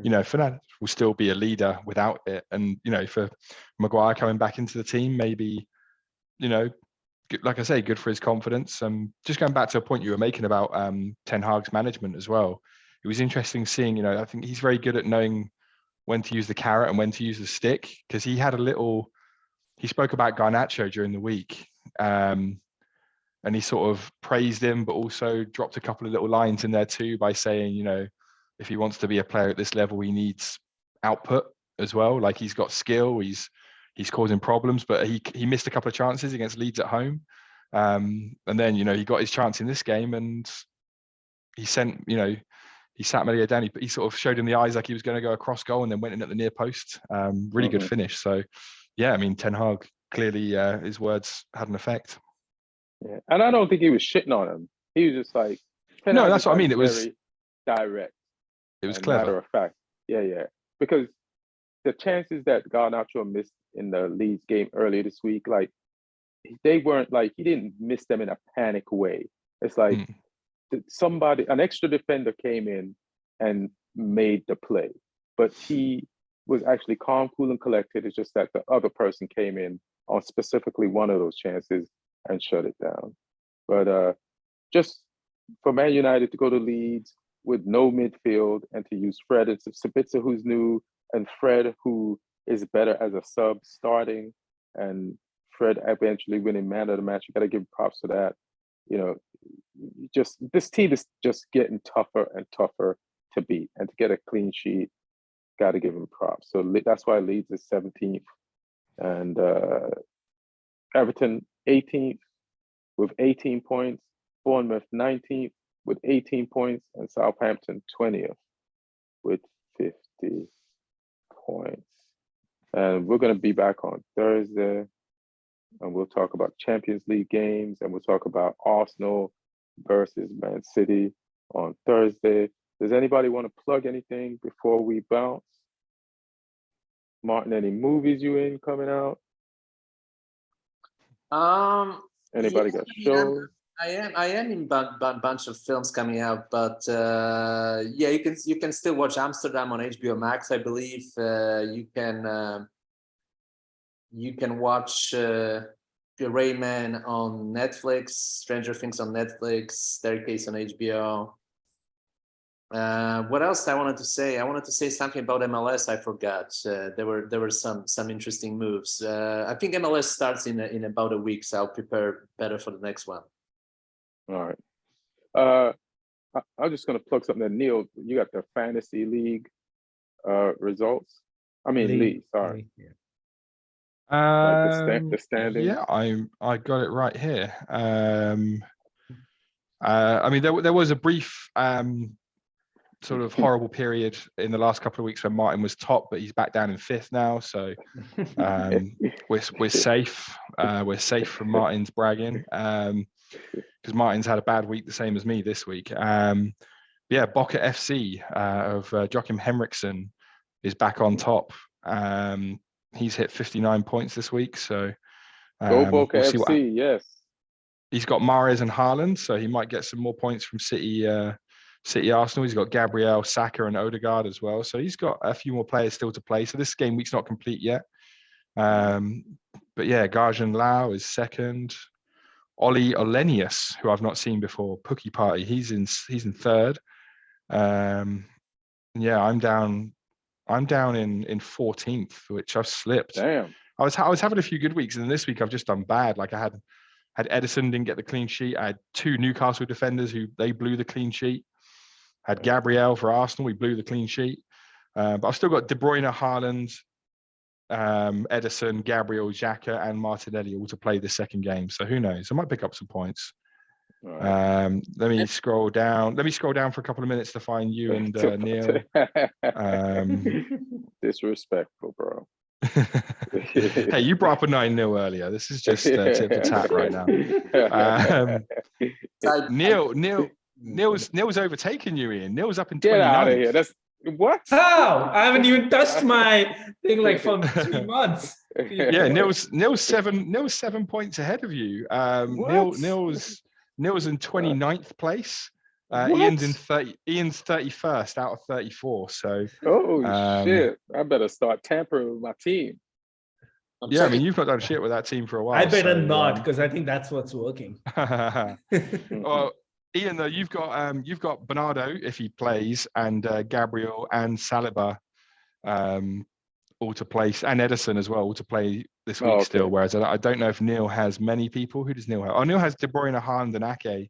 You know, Fernandez will still be a leader without it, and you know, for Maguire coming back into the team, maybe, you know, like I say, good for his confidence. Just going back to a point you were making about Ten Hag's management as well. It was interesting seeing, you know, I think he's very good at knowing when to use the carrot and when to use the stick, because he spoke about Garnacho during the week, and he sort of praised him, but also dropped a couple of little lines in there too by saying, you know, if he wants to be a player at this level, he needs output as well. Like, he's got skill, he's causing problems, but he missed a couple of chances against Leeds at home. And then, you know, he got his chance in this game and he sat Malia down. He sort of showed him the eyes like he was going to go across goal and then went in at the near post. Really good finish. So, yeah, I mean, Ten Hag, clearly his words had an effect.
Yeah, and I don't think he was shitting on him. He was just like,
no, that's what I mean. It was
very direct.
It was clever.
Matter of fact, yeah. Because the chances that Garnacho missed in the Leeds game earlier this week, like, they weren't like, he didn't miss them in a panic way. It's like an extra defender came in and made the play, but he was actually calm, cool, and collected. It's just that the other person came in on specifically one of those chances and shut it down. But just for Man United to go to Leeds with no midfield and to use Fred and Sabitzer, who's new, and Fred, who is better as a sub starting, and Fred eventually winning man of the match, you got to give props to that. You know, this team is just getting tougher and tougher to beat, and to get a clean sheet, got to give him props. So that's why Leeds is 17th, and Everton 18th with 18 points, Bournemouth 19th with 18 points, and Southampton 20th with 50 points. And we're going to be back on Thursday, and we'll talk about Champions League games, and we'll talk about Arsenal versus Man City on Thursday. Does anybody want to plug anything before we bounce? Martin, any movies you in coming out? Anybody got shows?
I am in bunch of films coming out, but yeah, you can still watch Amsterdam on HBO Max, I believe. You can watch Rayman on Netflix, Stranger Things on Netflix, Staircase on HBO. What else I wanted to say? I wanted to say something about MLS. I forgot. There were some interesting moves. I think MLS starts in about a week, so I'll prepare better for the next one.
All right. I'm just gonna plug something that Neil, you got the fantasy league results. I mean league, sorry.
Yeah.
Like the standing.
Yeah, I got it right here. I mean, there was a brief sort of horrible period in the last couple of weeks when Martin was top, but he's back down in 5th now. So we're safe. We're safe from Martin's bragging, because Martin's had a bad week, the same as me this week. Yeah, Boca FC of Joachim Henriksen is back on top. He's hit 59 points this week. So
go Boca
we'll see
FC, yes.
He's got Mahrez and Haaland, so he might get some more points from City Arsenal. He's got Gabriel, Saka, and Odegaard as well. So he's got a few more players still to play. So this game week's not complete yet. But yeah, Gajan Lau is 2nd. Ollie Olenius, who I've not seen before, Pookie Party, he's in 3rd. Yeah, I'm down in 14th, which I've slipped.
Damn.
I was having a few good weeks, and this week I've just done bad. Like I had Edison didn't get the clean sheet. I had 2 Newcastle defenders who they blew the clean sheet. Had Gabriel for Arsenal, we blew the clean sheet. But I've still got De Bruyne, Haaland, Edison, Gabriel, Xhaka, and Martinelli all to play the second game. So who knows? I might pick up some points. Right. Let me scroll down. Let me scroll down for a couple of minutes to find you and Neil.
Disrespectful, bro.
Hey, you brought up a 9-0 earlier. This is just tip for tat right now. Neil's overtaken you, Ian. Neil's up in 29th.
Get out of here. That's what?
How? I haven't even touched my thing like for 3 months.
Yeah, Neil's 7 points ahead of you. Neil's in 29th place. Ian's 31st out of 34. So
shit. I better start tampering with my team.
I mean, you've not done shit with that team for a while.
I better not, because I think that's what's working.
Well, Ian, though, you've got Bernardo if he plays, and Gabriel and Saliba all to play, and Edison as well all to play this week still. Whereas I don't know if Neil has many people. Who does Neil have? Oh, Neil has De Bruyne, Haaland, and Ake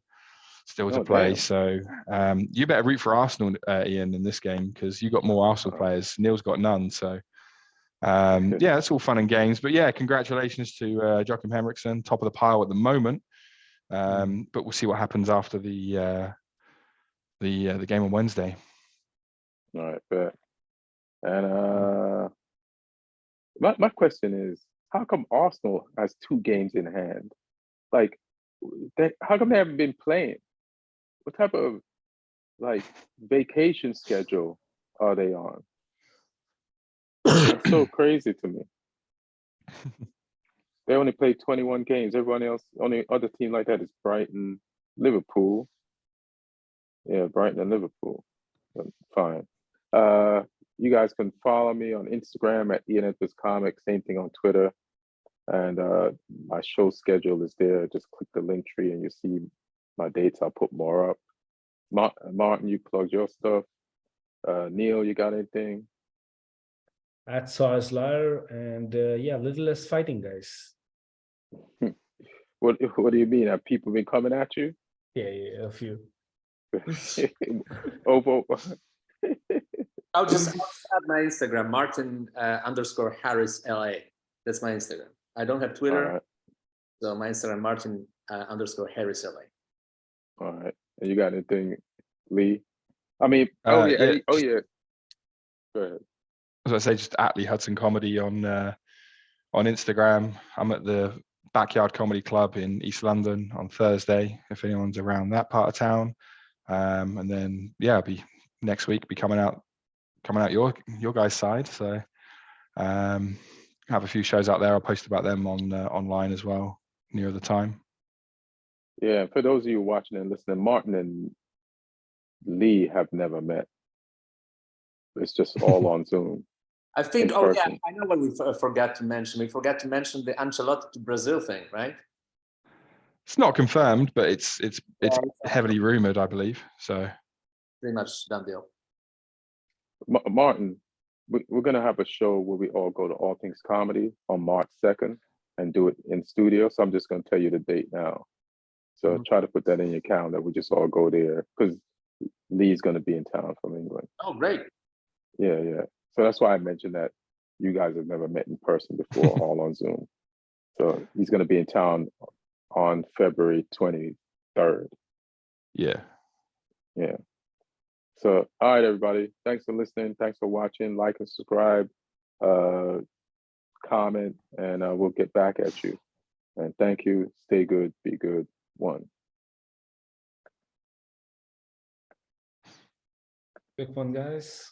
still to play. Damn. So you better root for Arsenal, Ian, in this game, because you got more Arsenal players. Neil's got none. So yeah, it's all fun and games. But yeah, congratulations to Joachim Henriksen, top of the pile at the moment. But we'll see what happens after the game on Wednesday.
All right, bet. And my question is, how come Arsenal has 2 games in hand? Like, how come they haven't been playing? What type of vacation schedule are they on? It's so crazy to me. They only played 21 games. Everyone else, only other team like that is Brighton, Liverpool. Yeah, Brighton and Liverpool. Fine. You guys can follow me on Instagram at Ian Edwards Comics. Same thing on Twitter. And my show schedule is there. Just click the link tree and you see my dates. I'll put more up. Martin, you plugged your stuff. Neil, you got anything?
At Sarslar, and yeah, little less fighting, guys.
What do you mean? Have people been coming at you?
Yeah, a few.
Ovo.
I'll just add my Instagram, Martin_Harris_LA. That's my Instagram. I don't have Twitter, so my Instagram, Martin_Harris_LA.
All right. And you got anything, Lee? I mean,
yeah.
Yeah. Go ahead.
As I say, just at Lee Hudson Comedy on Instagram. I'm at the Backyard Comedy Club in East London on Thursday, if anyone's around that part of town. And then I'll be next week coming out your guys' side. So have a few shows out there. I'll post about them on online as well near the time.
Yeah, for those of you watching and listening, Martin and Lee have never met. It's just all on Zoom.
I think, I know what we forgot to mention. We forgot to mention the Ancelotti to Brazil thing, right?
It's not confirmed, but it's heavily rumored, I believe. So
pretty much done deal.
Martin, we're going to have a show where we all go to All Things Comedy on March 2nd and do it in studio. So I'm just going to tell you the date now. So try to put that in your calendar. We just all go there because Lee's going to be in town from England.
Oh, great.
Yeah. So that's why I mentioned that you guys have never met in person before, all on Zoom. So he's going to be in town on February 23rd.
Yeah.
So, all right, everybody. Thanks for listening. Thanks for watching. Like and subscribe, comment, and we'll get back at you. And thank you. Stay good. Be good. One.
Quick one, guys.